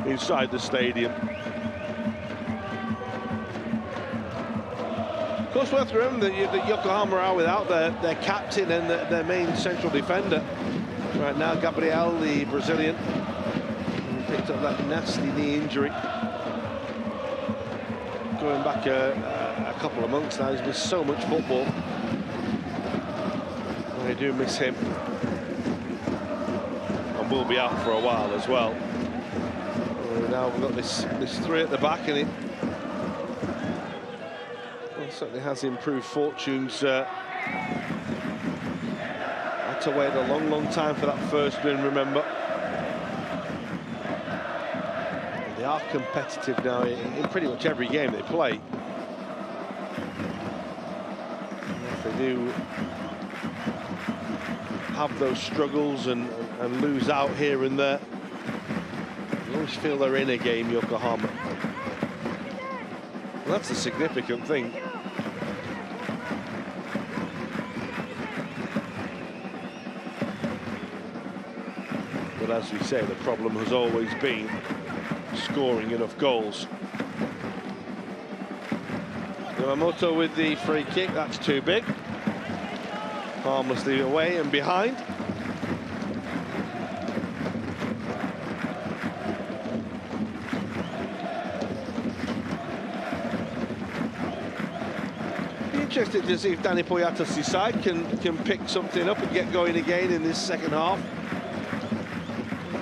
inside the stadium. Of course, we have to remember that Yokohama are without their captain and their main central defender. Right now, Gabriel, the Brazilian, picked up that nasty knee injury. Going back a couple of months now, he's missed so much football. I do miss him. And will be out for a while as well. Now we've got this three at the back, and it certainly has improved fortunes. Had to wait a long time for that first win, remember. They are competitive now in pretty much every game they play. And if they do have those struggles and lose out here and there, you always feel they're in a game, Yokohama. And that's the significant thing. But as we say, the problem has always been scoring enough goals. Yamamoto with the free kick, that's too big. Harmlessly away and behind. Be interested to see if Danny Poyatas' side can pick something up and get going again in this second half.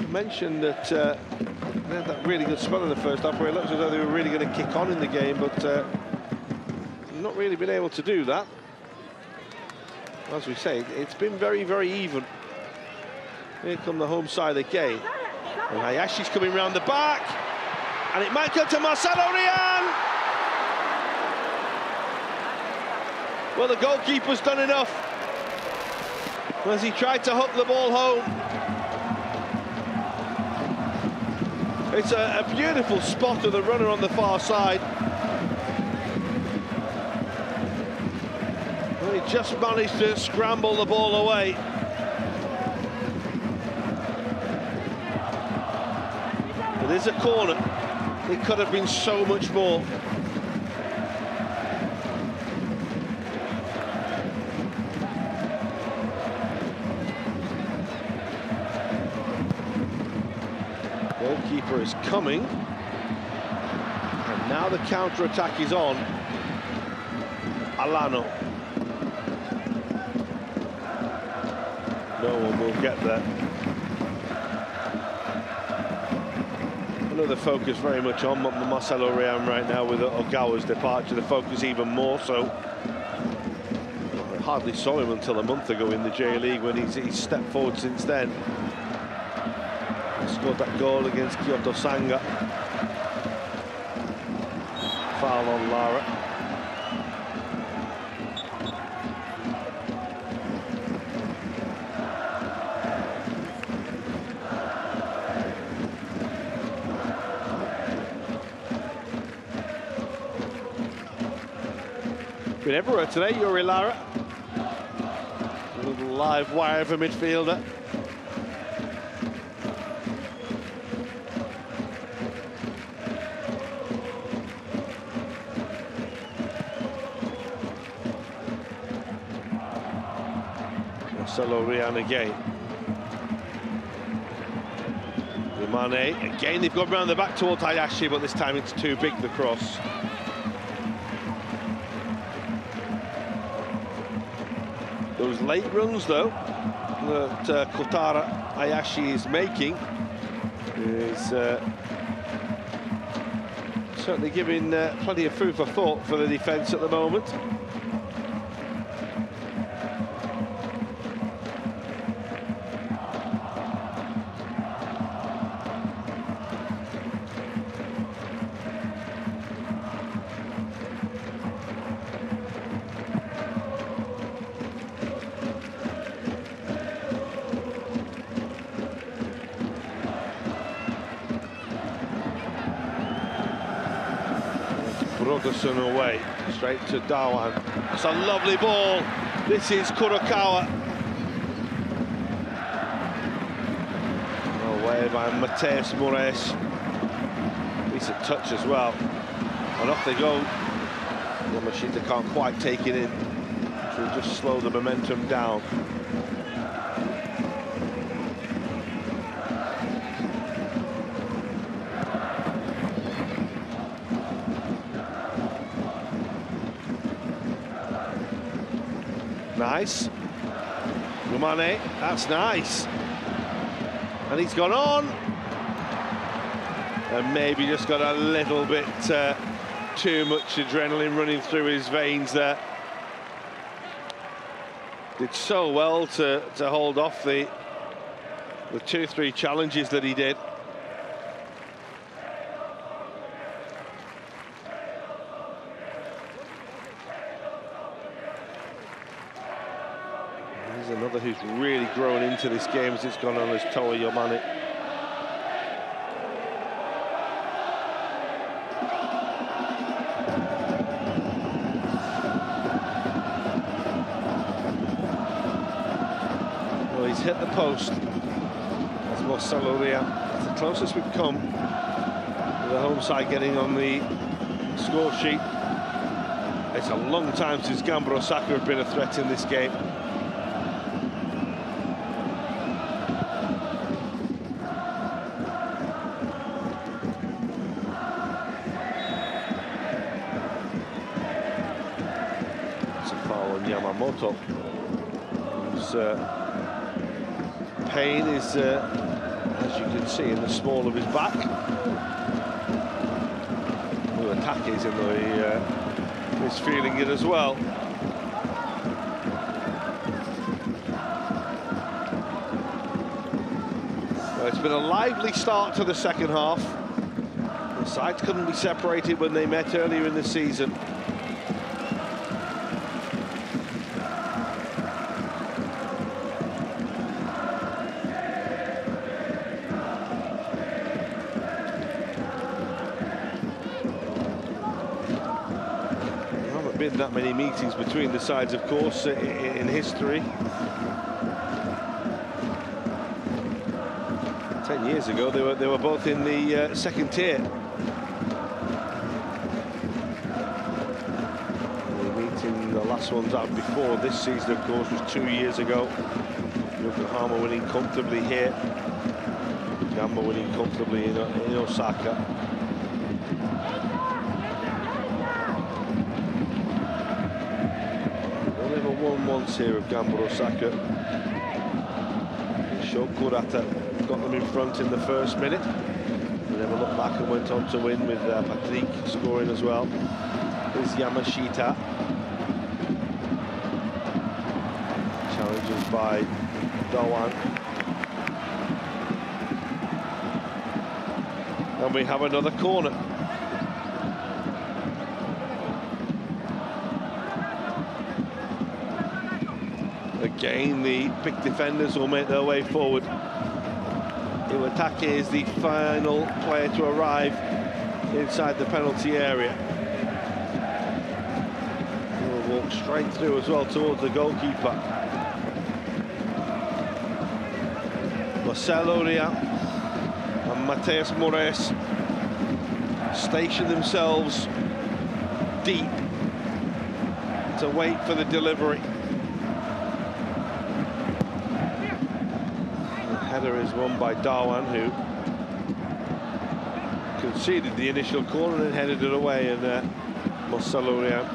Mentioned that they had that really good spell in the first half where it looks as though they were really going to kick on in the game, but not really been able to do that. As we say, it's been very, very even. Here come the home side again. And Hayashi's coming round the back, and it might go to Marcelo Rian. Well, the goalkeeper's done enough as he tried to hook the ball home. It's a beautiful spot of the runner on the far side. And he just managed to scramble the ball away. It is a corner. It could have been so much more. Goalkeeper is coming, and now the counter-attack is on. Alano. No one will get there. Another focus very much on Marcelo Rian right now with Ogawa's departure. The focus even more so. I hardly saw him until a month ago in the J-League when he's stepped forward since then. Scored that goal against Kyoto Sanga. Foul on Lara. Been everywhere today, Yuri Lara. A little live wire of a midfielder. Marcelo Rian again. Mane, again they've gone round the back towards Hayashi, but this time it's too big, the cross. Those late runs, though, that Kotaro Hayashi is making is certainly giving plenty of food for thought for the defence at the moment. Rogerson away, straight to Dawan. It's a lovely ball. This is Kurokawa. Away by Mateus Moraes. Decent touch as well. And off they go. Yamashita can't quite take it in. So we'll just slow the momentum down. Nice. Rumane, that's nice. And he's gone on. And maybe just got a little bit too much adrenaline running through his veins there. Did so well to hold off the 2-3 challenges that he did. Another who's really grown into this game as it's gone on is Toa Yomane. Well, he's hit the post. That's Marcelo Rian. It's the closest we've come to the home side getting on the score sheet. It's a long time since Gamba Osaka have been a threat in this game. Yamamoto, whose pain is, as you can see, in the small of his back. The attack is in the, he's feeling it as well. Well, it's been a lively start to the second half. The sides couldn't be separated when they met earlier in the season. Been that many meetings between the sides, of course, in history. 10 years ago, they were both in the second tier. The meeting, the last ones out before this season, of course, was 2 years ago. Yokohama winning comfortably here. Gamba winning comfortably in Osaka. Won once here of Gamba Osaka. Shokurata got them in front in the first minute. They never looked back and went on to win with Patrick scoring as well. Here's Yamashita. Challenges by Dawan. And we have another corner. Again, the big defenders will make their way forward. Iwatake is the final player to arrive inside the penalty area. Walks straight through as well towards the goalkeeper. Marcelo Ria and Mateus Moraes station themselves deep to wait for the delivery. The header is won by Darwan, who conceded the initial corner and headed it away, and Marcelo Ria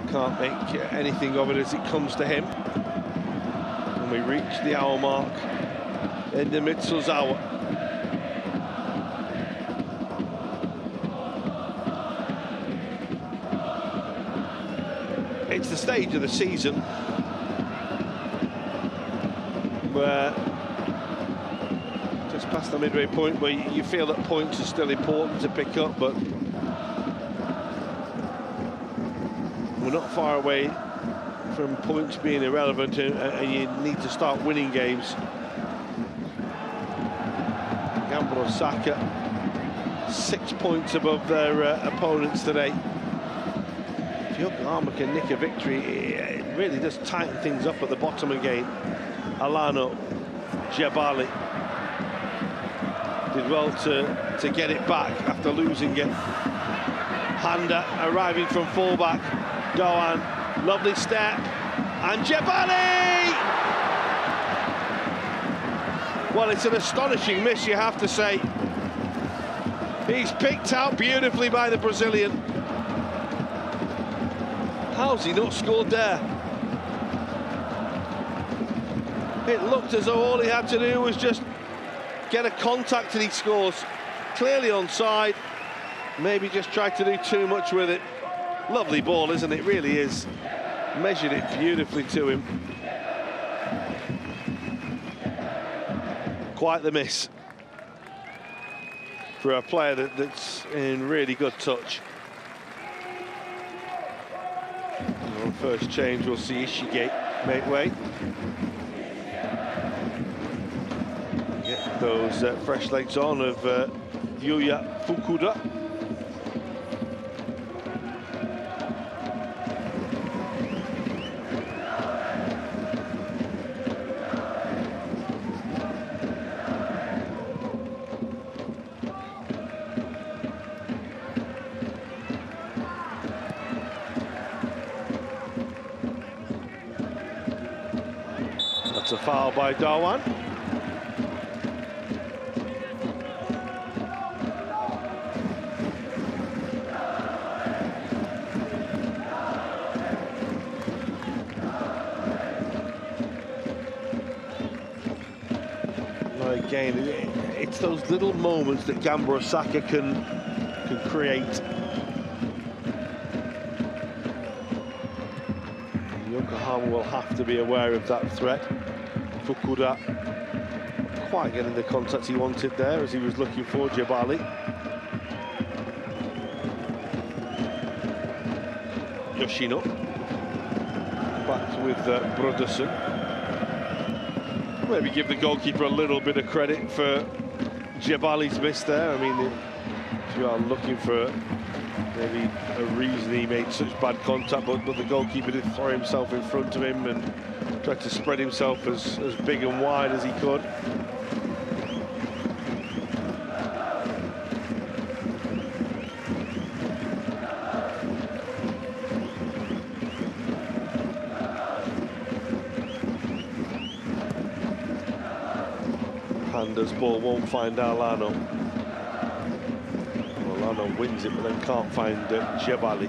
can't make anything of it as it comes to him. And we reach the hour mark in the Mitsuzawa. It's the stage of the season where, just past the midway point, where you feel that points are still important to pick up, but we're not far away from points being irrelevant, and you need to start winning games. Gamba Osaka 6 points above their opponents today. If Yokohama can nick a victory, it really does tighten things up at the bottom again. Alano, Jebali did well to get it back after losing it. Handa arriving from fullback. Doan, lovely step, and Jebali! Well, it's an astonishing miss, you have to say. He's picked out beautifully by the Brazilian. How's he not scored there? It looked as though all he had to do was just get a contact and he scores. Clearly onside. Maybe just tried to do too much with it. Lovely ball, isn't it? Really is. Measured it beautifully to him. Quite the miss for a player that's in really good touch. On first change, we'll see Ishigate make way. Get those fresh legs on of Yuya Fukuda. That's a foul by Darwan. Again, it's those little moments that Gamba Osaka can create. Yokohama will have to be aware of that threat. Fukuda quite getting the contact he wanted there as he was looking for Jebali. Yoshino back with Broderson. Maybe give the goalkeeper a little bit of credit for Jebali's miss there. I mean, if you are looking for maybe a reason he made such bad contact, but the goalkeeper did throw himself in front of him and tried to spread himself as big and wide as he could. Handa's ball won't find Alano. Alano wins it, but then can't find Jebali.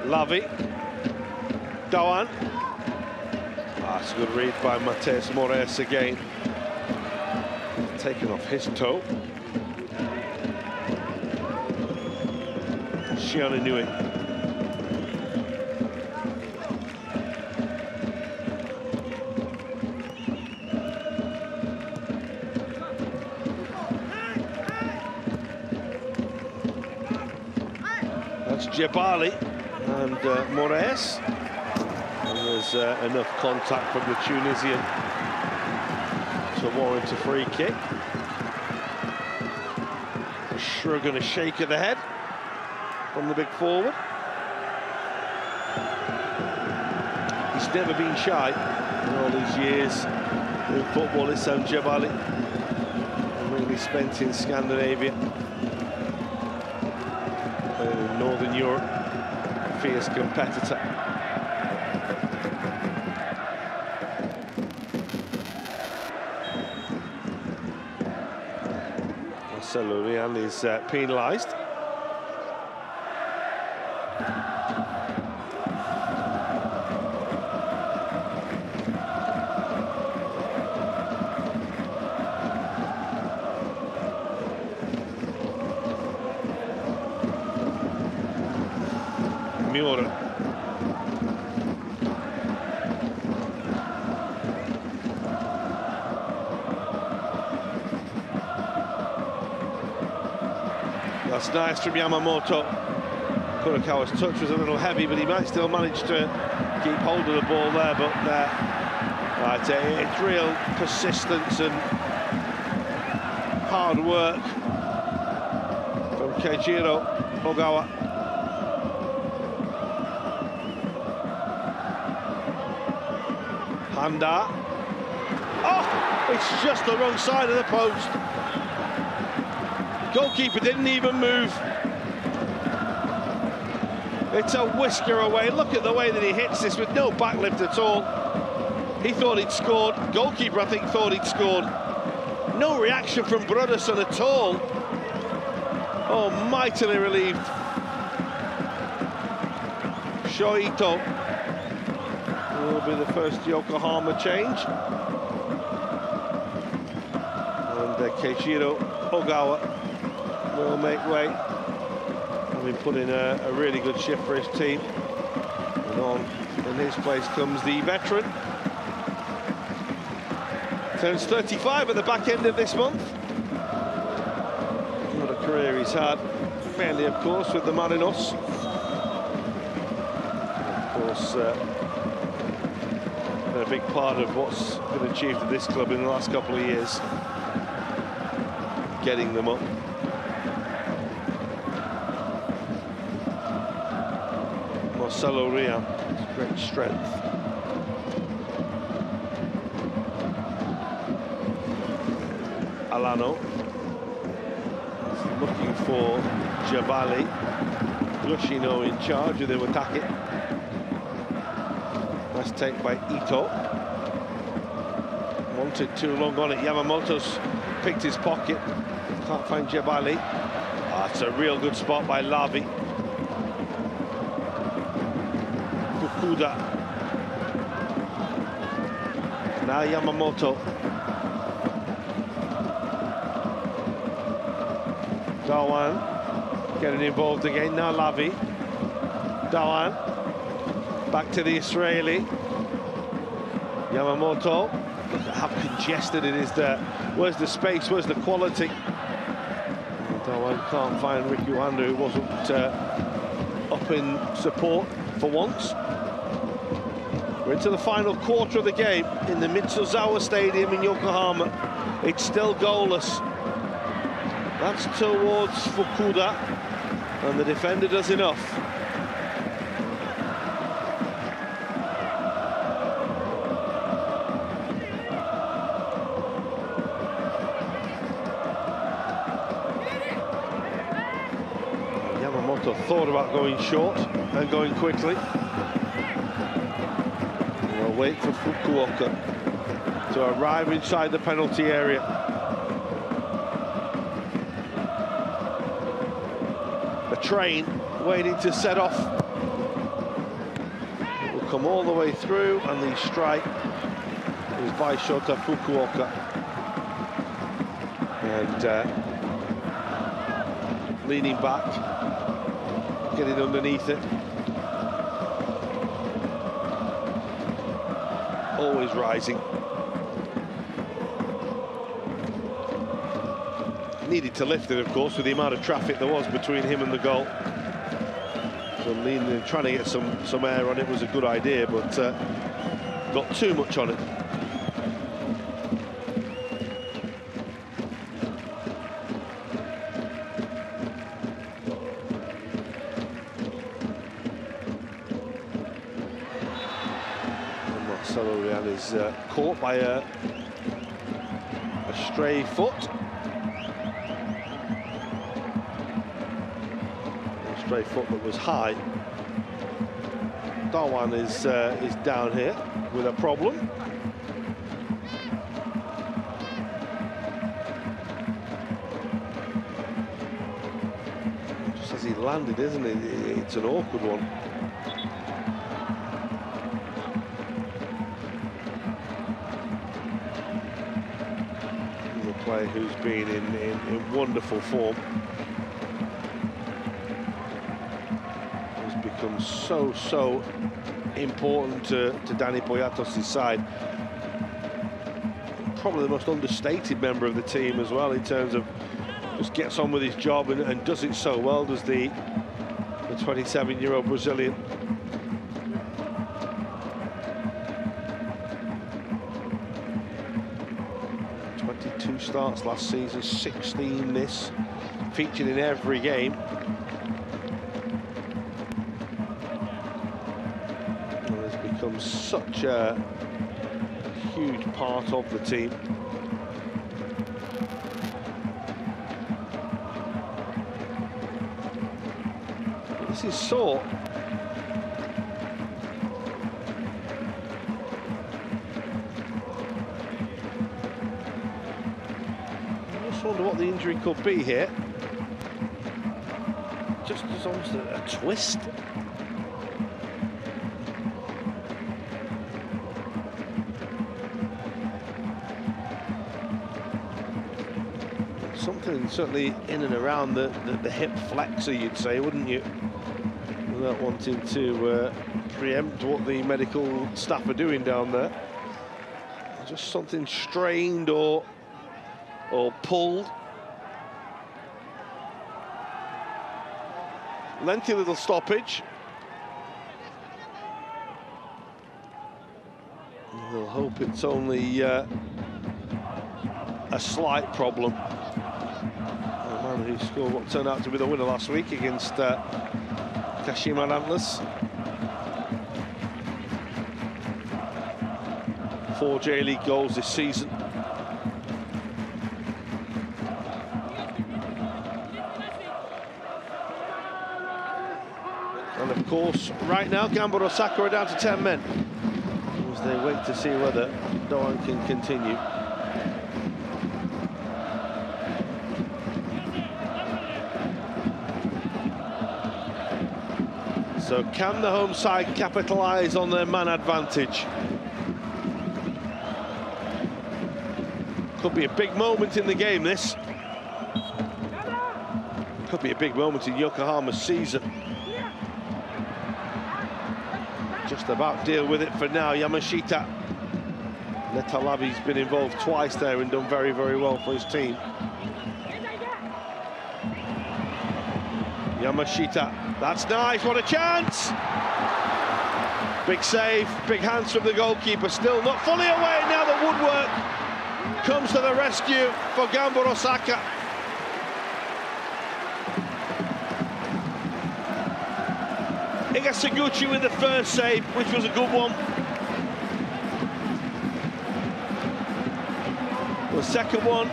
Lavi. Doan. That's a good read by Mateus Moraes again. Taken off his toe. Shiona Nui. That's Jebali. and Moraes. And there's enough contact from the Tunisian to warrant a free kick. A shrug and a shake of the head from the big forward. He's never been shy in all his years in football. This Jebali, really spent in Scandinavia, playing in Northern Europe, fierce competitor. Marcelo Rian is penalised. That's nice from Yamamoto. Kurokawa's touch was a little heavy, but he might still manage to keep hold of the ball there. But right, it's real persistence and hard work from Keijiro Ogawa. Handa. Oh, it's just the wrong side of the post. Goalkeeper didn't even move. It's a whisker away. Look at the way that he hits this with no backlift at all. He thought he'd scored. Goalkeeper, I think, thought he'd scored. No reaction from Broderson at all. Oh, mightily relieved. Shoito will be the first Yokohama change. And Keijiro Ogawa will make way. Having put in a really good shift for his team. And on in his place comes the veteran. Turns 35 at the back end of this month. What a career he's had. Mainly, of course, with the Marinos. Of course, a big part of what's been achieved at this club in the last couple of years. Getting them up. Marcelo Rian, great strength. Alano looking for Jabali. Yoshino in charge of the attacking. Nice take by Ito. Wanted too long on it. Yamamoto's picked his pocket. Can't find Jabali. Oh, it's a real good spot by Lavi. Fukuda. Now Yamamoto. Dawan getting involved again. Now Lavi. Dawan. Back to the Israeli. Yamamoto. Look at how congested it is there. Where's the space? Where's the quality? Dawan can't find Ricky Wanda, who wasn't up in support for once. We're into the final quarter of the game in the Mitsuzawa Stadium in Yokohama. It's still goalless. That's towards Fukuda, and the defender does enough. Yamamoto thought about going short and going quickly. We'll wait for Fukuoka to arrive inside the penalty area. Train waiting to set off. It will come all the way through, and the strike is by Shota Fukuoka. And leaning back, getting underneath it. Always rising. Needed to lift it, of course, with the amount of traffic there was between him and the goal. So leaning and trying to get some air on it was a good idea, but got too much on it. And Marcelo Real is caught by a stray foot. A stray foot that was high. Darwan is down here with a problem. Just as he landed, isn't it? It's an awkward one. He's a player who's been in wonderful form. Becomes so important to Dani Boyatos' side. Probably the most understated member of the team as well, in terms of just gets on with his job and does it so well, does the 27-year-old Brazilian. Two starts last season, 16 this, featured in every game. Becomes such a huge part of the team. This is sore. I just wonder what the injury could be here. Just as almost a twist. Something certainly in and around the hip flexor, you'd say, wouldn't you? Without wanting to preempt what the medical staff are doing down there. Just something strained or pulled. Lengthy little stoppage. We'll hope it's only a slight problem. Who scored what turned out to be the winner last week against Kashima Antlers. 4 J-League goals this season. And of course, right now, Gamba Osaka are down to 10 men as they wait to see whether Doan can continue. So can the home side capitalise on their man advantage? Could be a big moment in the game, this. Could be a big moment in Yokohama's season. Just about deal with it for now. Yamashita. Netalavi's been involved twice there and done very, very well for his team. Yamashita. That's nice, what a chance! Big save, big hands from the goalkeeper, still not fully away. Now the woodwork comes to the rescue for Gamba Osaka. Igasaguchi with the first save, which was a good one. The second one,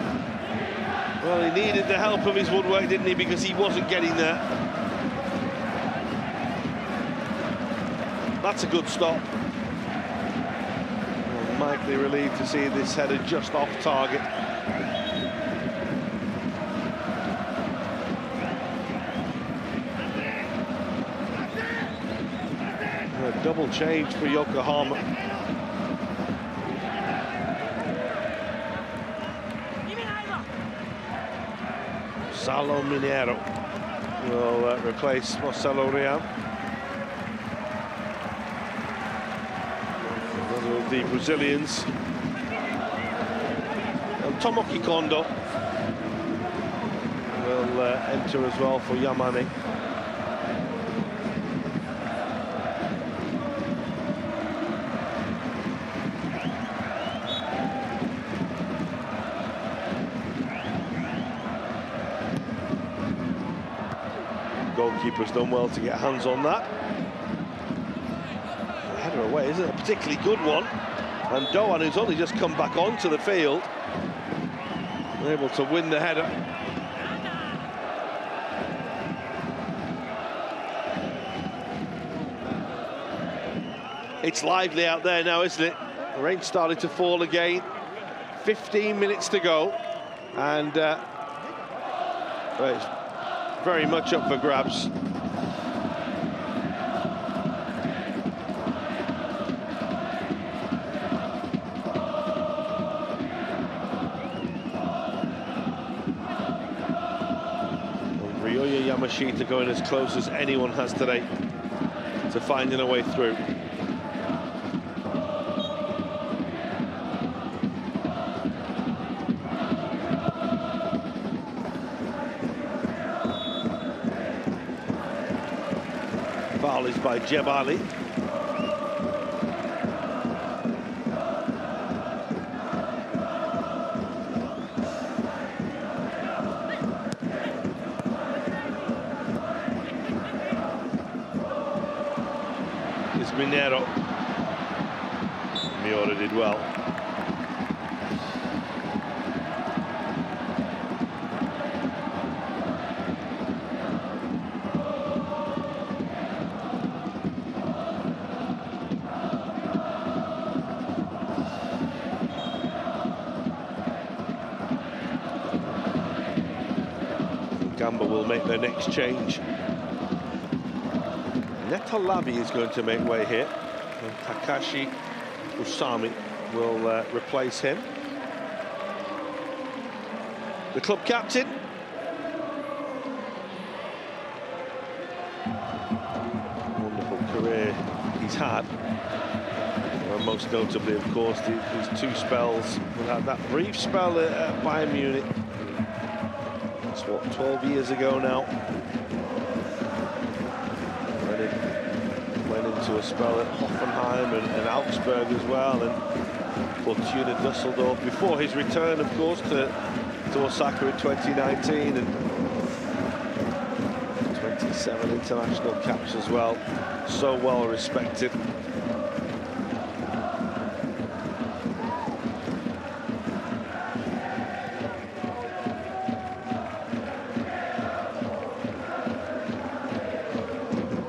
well, he needed the help of his woodwork, didn't he, because he wasn't getting there. That's a good stop. Well, mightily relieved to see this header just off target. A double change for Yokohama. Salo Mineiro will replace Marcelo Real. Another of the Brazilians. And Tomoki Kondo will enter as well for Yamane. Goalkeeper's done well to get hands on that. Header away isn't a particularly good one. And Doan, who's only just come back onto the field, able to win the header. It's lively out there now, isn't it? The rain started to fall again. 15 minutes to go, and it's very much up for grabs. Yamashita going as close as anyone has today to finding a way through. Foul is by Jebali. Minero. Miura did well. Gamba will make their next change. Netalabi is going to make way here, and Takashi Usami will replace him. The club captain. Wonderful career he's had. And most notably, of course, these two spells. We had that brief spell at Bayern Munich. That's what, 12 years ago now. Went into a spell at Hoffenheim and Augsburg as well, and Fortuna Düsseldorf before his return, of course, to Osaka in 2019, and 27 international caps as well. So well respected.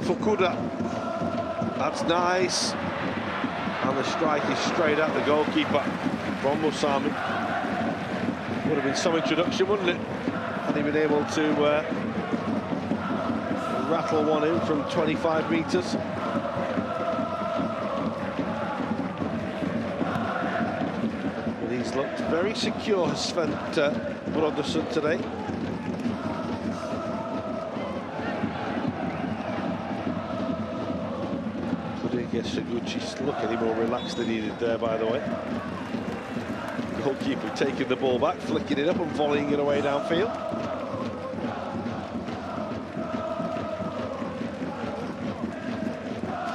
Fukuda, that's nice, and the strike is straight at the goalkeeper from Usami. Would have been some introduction, wouldn't it, had he been able to rattle one in from 25 metres. But he's looked very secure, Sven Brodersen, today. Suguchi's look any more relaxed than he did there, by the way. Goalkeeper taking the ball back, flicking it up and volleying it away downfield.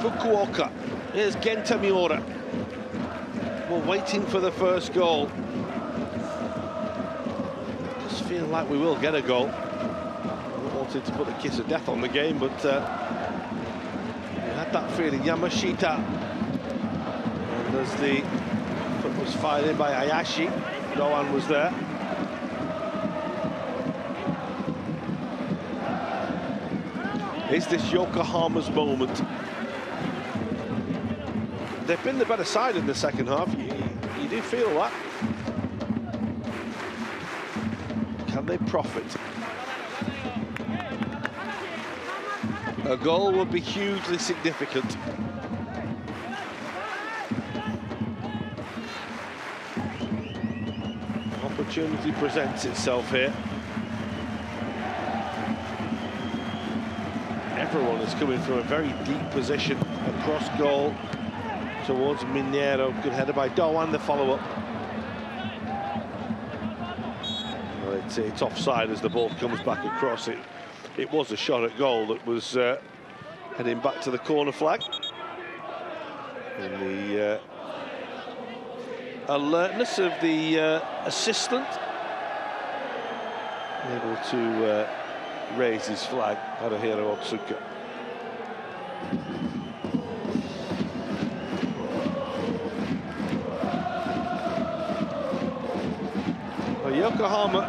Fukuoka. Here's Genta Miura. We're waiting for the first goal. Just feel like we will get a goal. I wanted to put the kiss of death on the game, but that feeling. Yamashita, and as the foot was fired in by Ayashi, Doan was there. Is this Yokohama's moment? They've been the better side in the second half. You do feel that. Can they profit? A goal would be hugely significant. Opportunity presents itself here. Everyone is coming from a very deep position across goal towards Minero. Good header by Doan, the follow-up. Well, it's offside as the ball comes back across it. It was a shot at goal that was heading back to the corner flag. And the alertness of the assistant, able to raised his flag, Haruhiro Otsuka. Well, Yokohama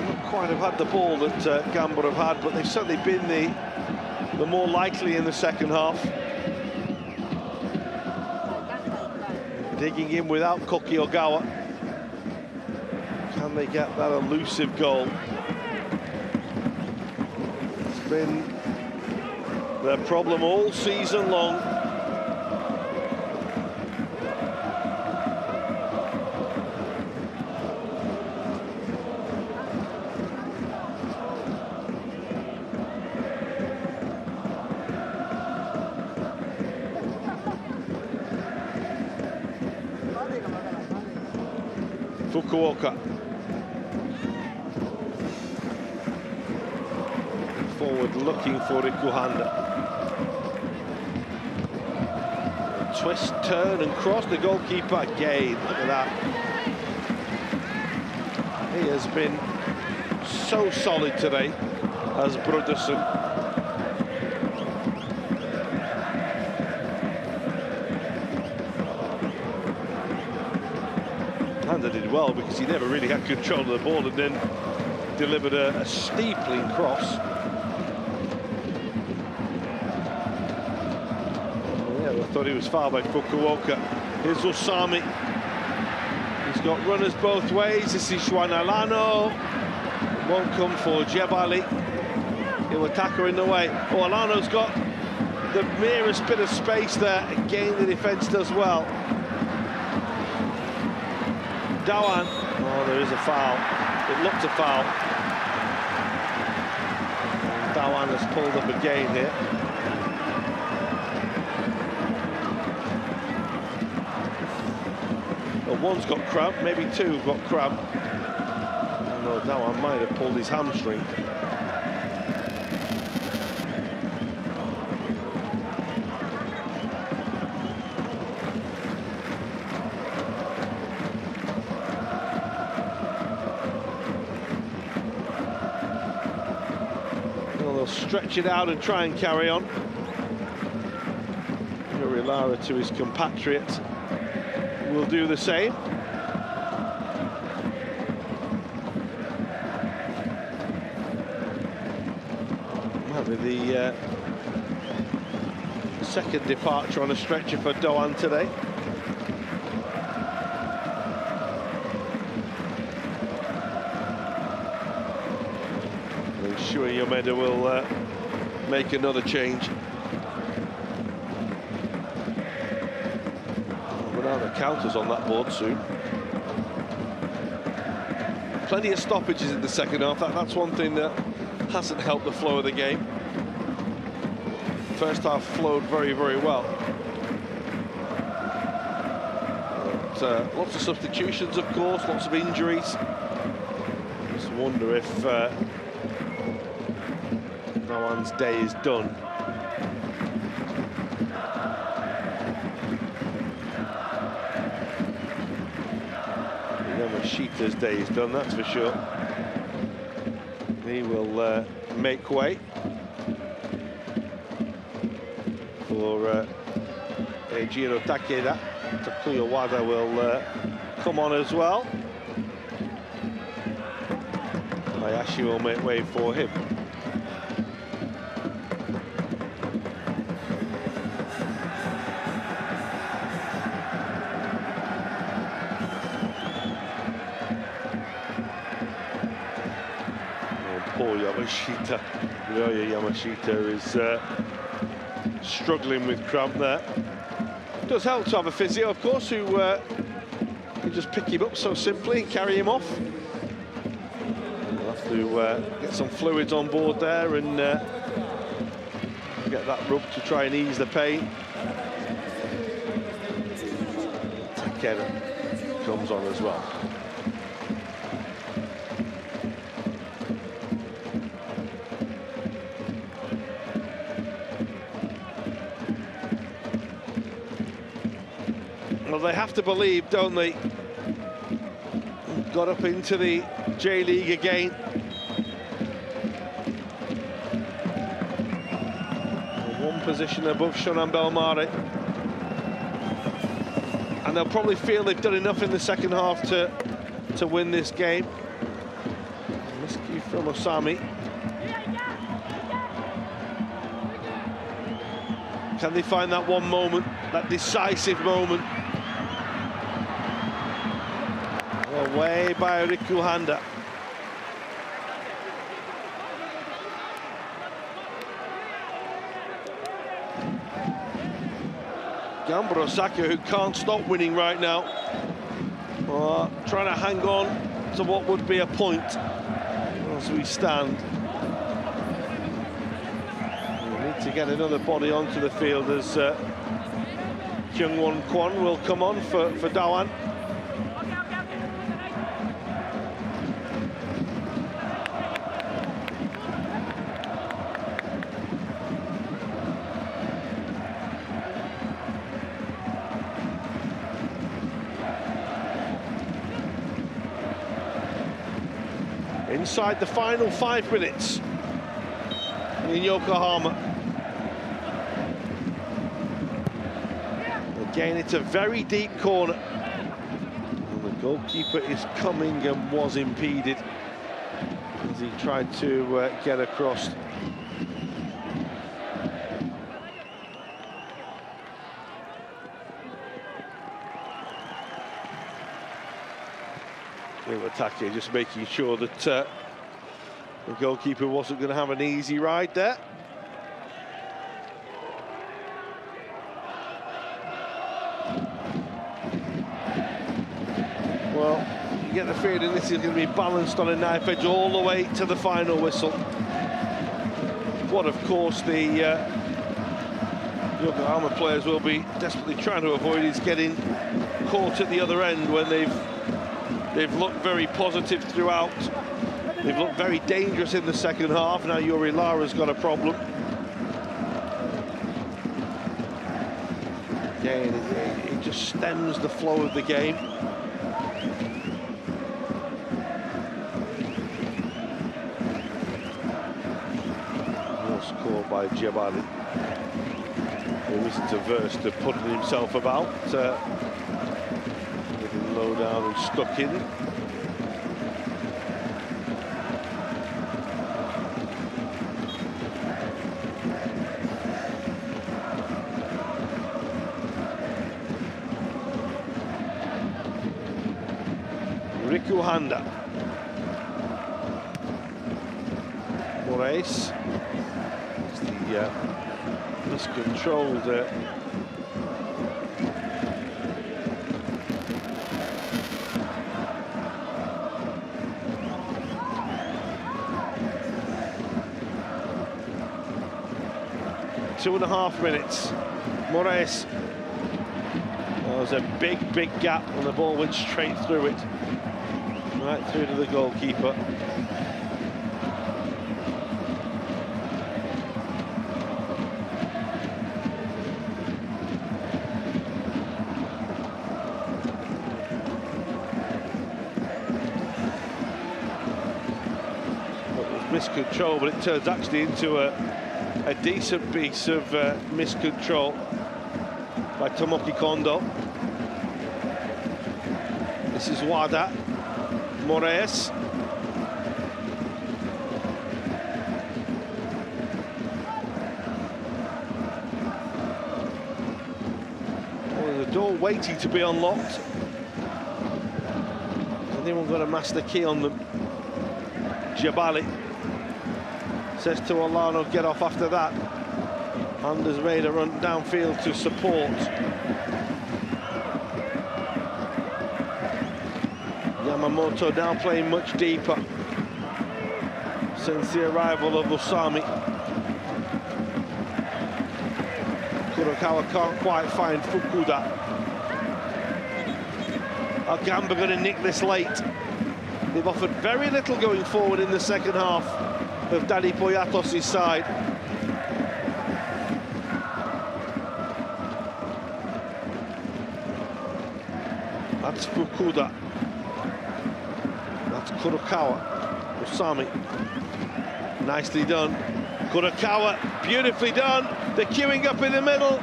not quite have had the ball that Gamba have had, but they've certainly been the more likely in the second half. Digging in without Koki Ogawa. Can they get that elusive goal? It's been their problem all season long. Fukuoka. Forward looking for Ikuhanda. Twist, turn and cross. The goalkeeper again. Look at that. He has been so solid today as Brodersen. Handa did well because he never really had control of the ball and then delivered a steepling cross. Yeah, I thought he was fouled by Fukuoka. Here's Osami. He's got runners both ways. This is Juan Alano. Won't come for Jebali. Iwataka in the way. Oh, Alano's got the merest bit of space there. Again, the defence does well. Dawan. Oh, there is a foul. It looked a foul. And Dawan has pulled up again here. Well, one's got cramp, maybe two have got cramp. No, Dawan might have pulled his hamstring. Stretch it out and try and carry on. Lara to his compatriots will do the same. Having the second departure on a stretcher for Doan today. I'm sure Yomeda will make another change. We'll have the counters on that board soon. Plenty of stoppages in the second half. That's one thing that hasn't helped the flow of the game. First half flowed very, very well. But, lots of substitutions, of course, lots of injuries. Just wonder if no one's day is done. Yamashita's day is done, that's for sure. He will make way for Eijiro Takeda. Takuya Wada will come on as well. Hayashi will make way for him. Poor Yamashita. Ryoya Yamashita is struggling with cramp there. It does help to have a physio, of course, who can just pick him up so simply and carry him off. We'll have to get some fluids on board there and get that rub to try and ease the pain. Takeda comes on as well. Well, they have to believe, don't they? Got up into the J-League again. position above Shonan Belmare. And they'll probably feel they've done enough in the second half to win this game. Miscue from Osami. Can they find that one moment, that decisive moment? Away by Riku Handa. Gamba Osaka, who can't stop winning right now, trying to hang on to what would be a point as we stand. We need to get another body onto the field as Kyungwon Kwon will come on for Dawan. Inside the final 5 minutes in Yokohama. Again, it's a very deep corner. And the goalkeeper is coming and was impeded as he tried to get across. Attack here, just making sure that the goalkeeper wasn't going to have an easy ride there. Well, you get the feeling this is going to be balanced on a knife edge all the way to the final whistle. What, of course, the Yokohama players will be desperately trying to avoid is getting caught at the other end when they've looked very positive throughout. They've looked very dangerous in the second half. Now Yuri Lara's got a problem. Again, it just stems the flow of the game. Well scored by Jebali, who isn't averse to putting himself about. Low down and stuck in. Riku Handa. Moraes. It's the miscontrolled Two and a half minutes. Moraes. There was a big gap and the ball went straight through it. Right through to the goalkeeper. It was miscontrol, but it turns actually into a decent piece of miscontrol by Tomoki Kondo. This is Wada. Moraes. Well, the door waiting to be unlocked. Anyone got a master key on them? Jabali says to Olano, get off after that. Handa's made a run downfield to support. Yamamoto now playing much deeper since the arrival of Osami. Kurokawa can't quite find Fukuda. Are Gamba going to nick this late? They've offered very little going forward in the second half of Dani Poyatos' side. That's Fukuda. That's Kurokawa. Osami. Nicely done. Kurokawa, beautifully done. They're queuing up in the middle.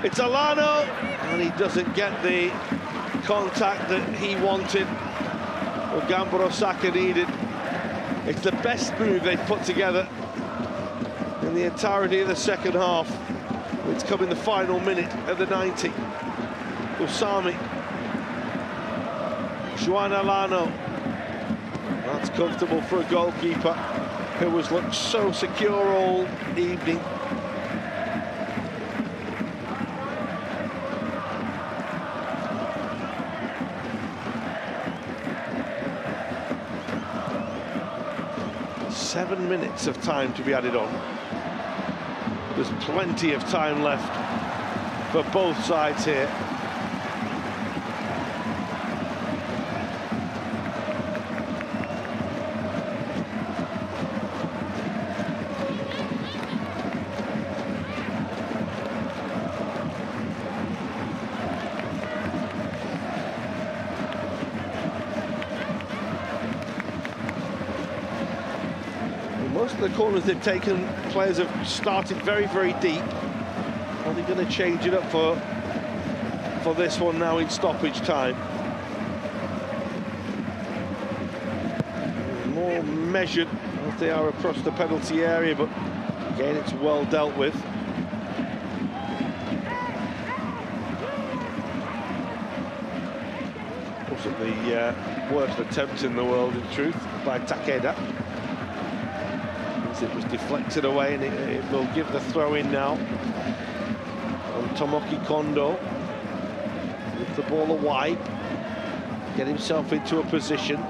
It's Alano, and he doesn't get the contact that he wanted, or Gamba Osaka needed. It's the best move they've put together in the entirety of the second half. It's come in the final minute of the 90. Usami. Juan Alano. That's comfortable for a goalkeeper who has looked so secure all evening. Seven minutes of time to be added on. There's plenty of time left for both sides here. Most of the corners they've taken, players have started very, very deep. Are they going to change it up for this one now in stoppage time? More measured as they are across the penalty area, but again, it's well dealt with. Wasn't the worst attempt in the world, in truth, by Takeda. It was deflected away, and it will give the throw in now on Tomoki Kondo. Give the ball a wipe, get himself into a position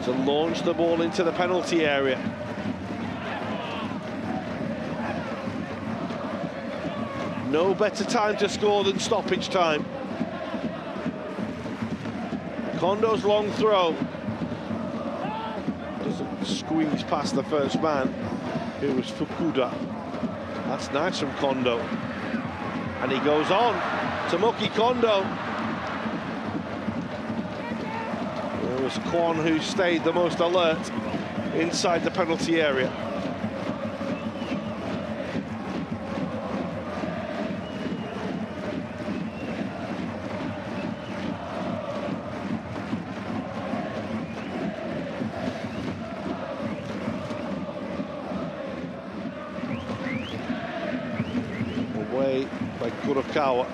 to launch the ball into the penalty area. No better time to score than stoppage time. Kondo's long throw doesn't squeeze past the first man, who was Fukuda. That's nice from Kondo. And he goes on. Tomoki Kondo. It was Kwon who stayed the most alert inside the penalty area. By Kurokawa.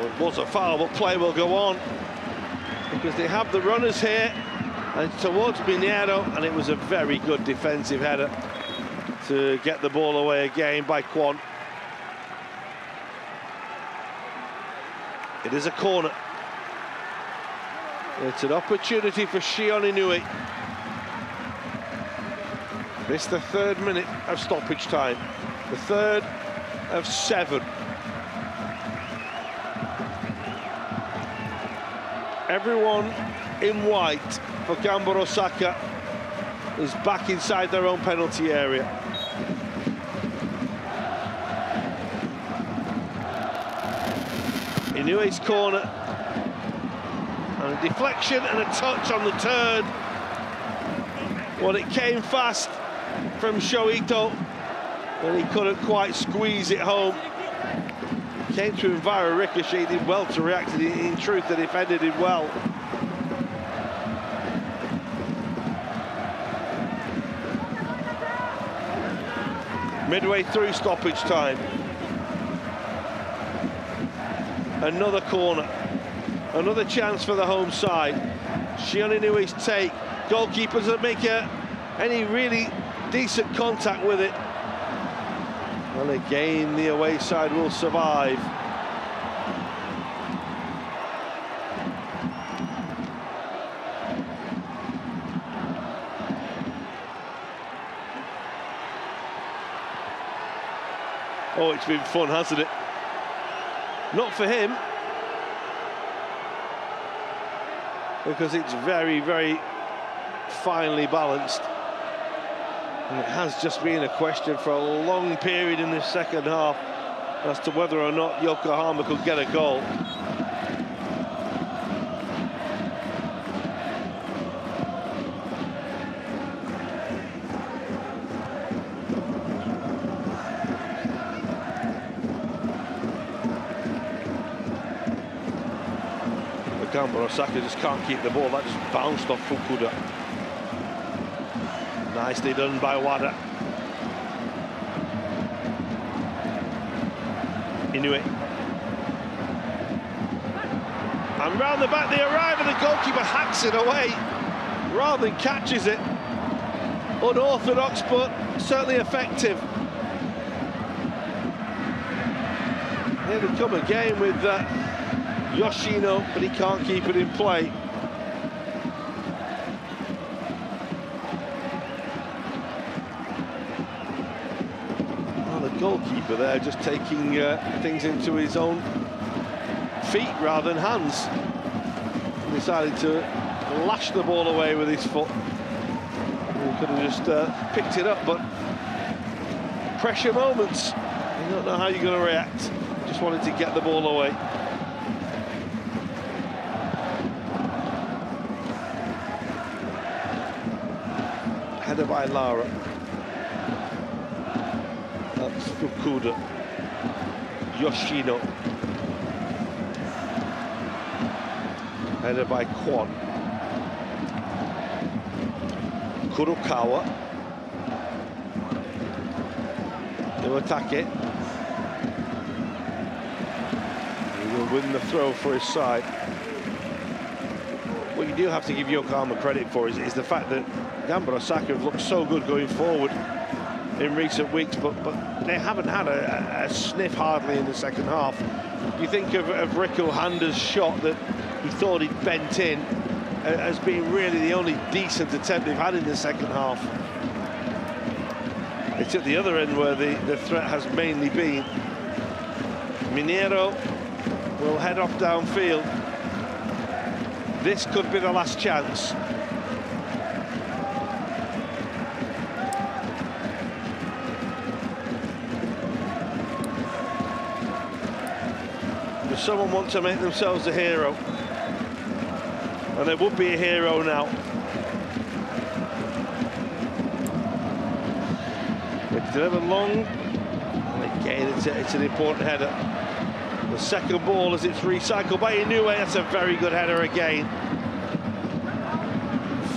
It was a foul, but play will go on because they have the runners here and towards Pinheiro, and it was a very good defensive header to get the ball away again by Kwon. It is a corner. It's an opportunity for Shion Inui. This is the 3rd minute of stoppage time, the 3rd of 7. Everyone in white for Gamba Osaka is back inside their own penalty area. Inui's corner, and a deflection and a touch on the turn. Well, it came fast from Shoito, and he couldn't quite squeeze it home. Came to him via a ricochet, did well to react. In truth, the defender did well. Midway through stoppage time. Another corner, another chance for the home side. Shion Inui's take. Goalkeepers that make any really decent contact with it. And again, the away side will survive. Oh, it's been fun, hasn't it? Not for him, because it's very, very finely balanced. And it has just been a question for a long period in this second half as to whether or not Yokohama could get a goal. Gamba Osaka just can't keep the ball. That just bounced off Fukuda. Nicely done by Wada. Inoue. And round the back they arrive, and the goalkeeper hacks it away rather than catches it. Unorthodox, but certainly effective. Here to come again with Yoshino, but he can't keep it in play. Well, the goalkeeper there just taking things into his own feet rather than hands. He decided to lash the ball away with his foot. He could have just picked it up, but pressure moments. You don't know how you're going to react. Just wanted to get the ball away. Header by Lara. That's Fukuda. Yoshino. Header by Kwon. Kurokawa. To attack it. He will win the throw for his side. What you do have to give Yokohama credit for is the fact that Gamba Osaka have looked so good going forward in recent weeks, but they haven't had a sniff hardly in the second half. You think of Rico Handa's shot that he thought he'd bent in as being really the only decent attempt they've had in the second half. It's at the other end where the threat has mainly been. Mineiro will head off downfield. This could be the last chance. Does someone want to make themselves a hero? And there would be a hero now. It's delivered long. And again, it's an important header. The second ball as it's recycled by Inoue. That's a very good header again.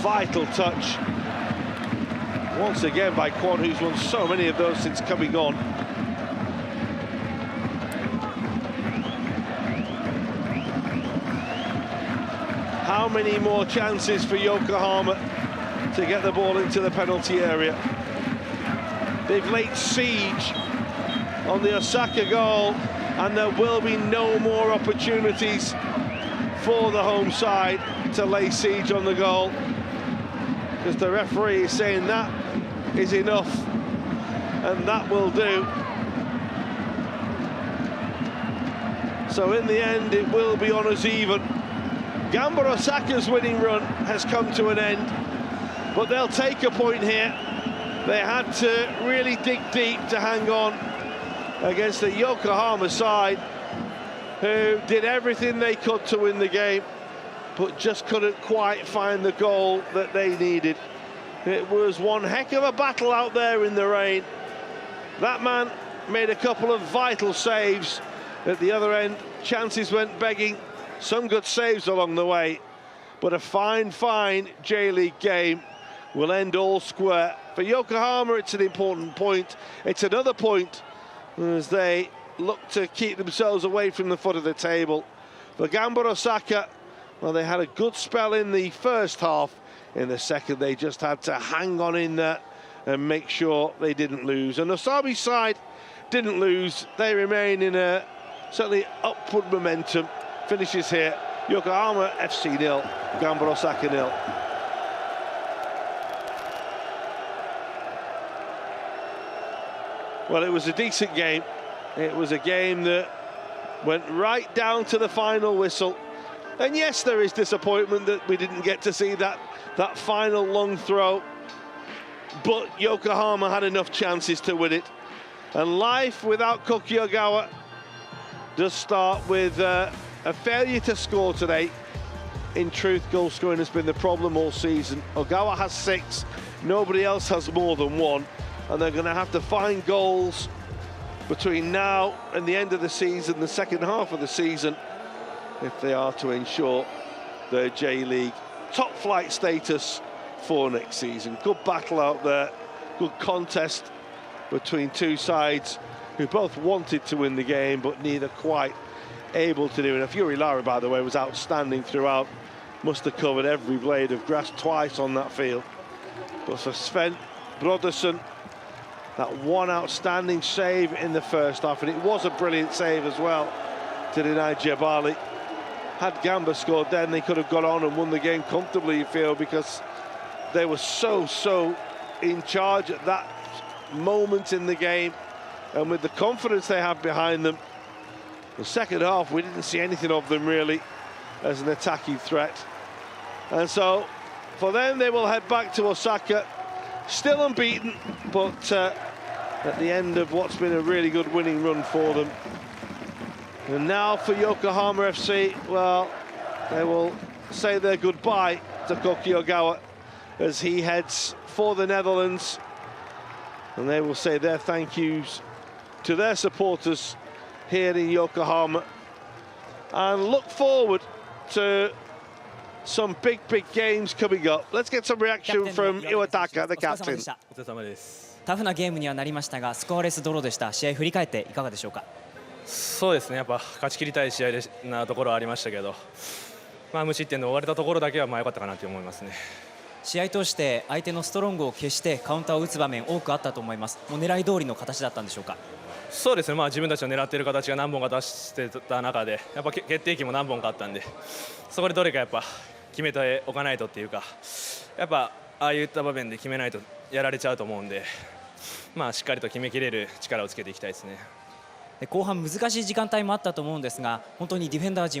Vital touch. Once again by Kwon, who's won so many of those since coming on. How many more chances for Yokohama to get the ball into the penalty area? They've laid siege on the Osaka goal, and there will be no more opportunities for the home side to lay siege on the goal, because the referee is saying that is enough, and that will do. So in the end, it will be honours even. Gamba Osaka's winning run has come to an end, but they'll take a point here. They had to really dig deep to hang on against the Yokohama side, who did everything they could to win the game, but just couldn't quite find the goal that they needed. It was one heck of a battle out there in the rain. That man made a couple of vital saves. At the other end, chances went begging. Some good saves along the way, but a fine J-League game will end all square. For Yokohama, it's an important point. It's another point as they look to keep themselves away from the foot of the table. For Gamba Osaka, well, they had a good spell in the first half. In the second, they just had to hang on in there and make sure they didn't lose. And Osabi's side didn't lose. They remain in a certainly upward momentum. Finishes here. Yokohama FC 0, Gamba Osaka 0. Well, it was a decent game. It was a game that went right down to the final whistle. And yes, there is disappointment that we didn't get to see that final long throw. but Yokohama had enough chances to win it. And life without Koki Ogawa does start with a failure to score today. In truth, goal scoring has been the problem all season. Ogawa has 6, nobody else has more than 1, and they're going to have to find goals between now and the end of the season, the second half of the season, if they are to ensure their J-League top flight status for next season. Good battle out there, good contest between two sides who both wanted to win the game but neither quite able to do it. Fury Lara, by the way, was outstanding throughout. Must have covered every blade of grass twice on that field. But for Sven Brodersen, that one outstanding save in the first half, and it was a brilliant save as well to deny Jebali. Had Gamba scored then, they could have got on and won the game comfortably, you feel, because they were so in charge at that moment in the game, and with the confidence they have behind them. The second half, we didn't see anything of them really as an attacking threat. And so, for them, they will head back to Osaka, still unbeaten, but at the end of what's been a really good winning run for them. And now for Yokohama FC, well, they will say their goodbye to Koki Ogawa as he heads for the Netherlands. And they will say their thank yous to their supporters here in Yokohama and look forward to some big games coming up. Let's get some reaction from Iwataka, the captain. タフなゲームにはなりましたが、スコアレスドローでした。試合振り返っていかがでしょうか。そうですね、やっぱ勝ち切りたい試合なところはありましたけど、無失点で終われたところだけは良かったかなと思いますね。試合通して相手のストロングを消してカウンターを打つ場面多くあったと思います。もう狙い通りの形だったんでしょうか。そうですね、自分たちの狙っている形が何本か出してた中で、やっぱ決定機も何本かあったんで、そこでどれかやっぱ決めておかないとっていうか、やっぱああいった場面で決めないとやられちゃうと思うんで、しっかりと決めきれる力をつけていきたいですね。後半難しい時間帯もあったと思うんですが、本当にディフェンダー陣は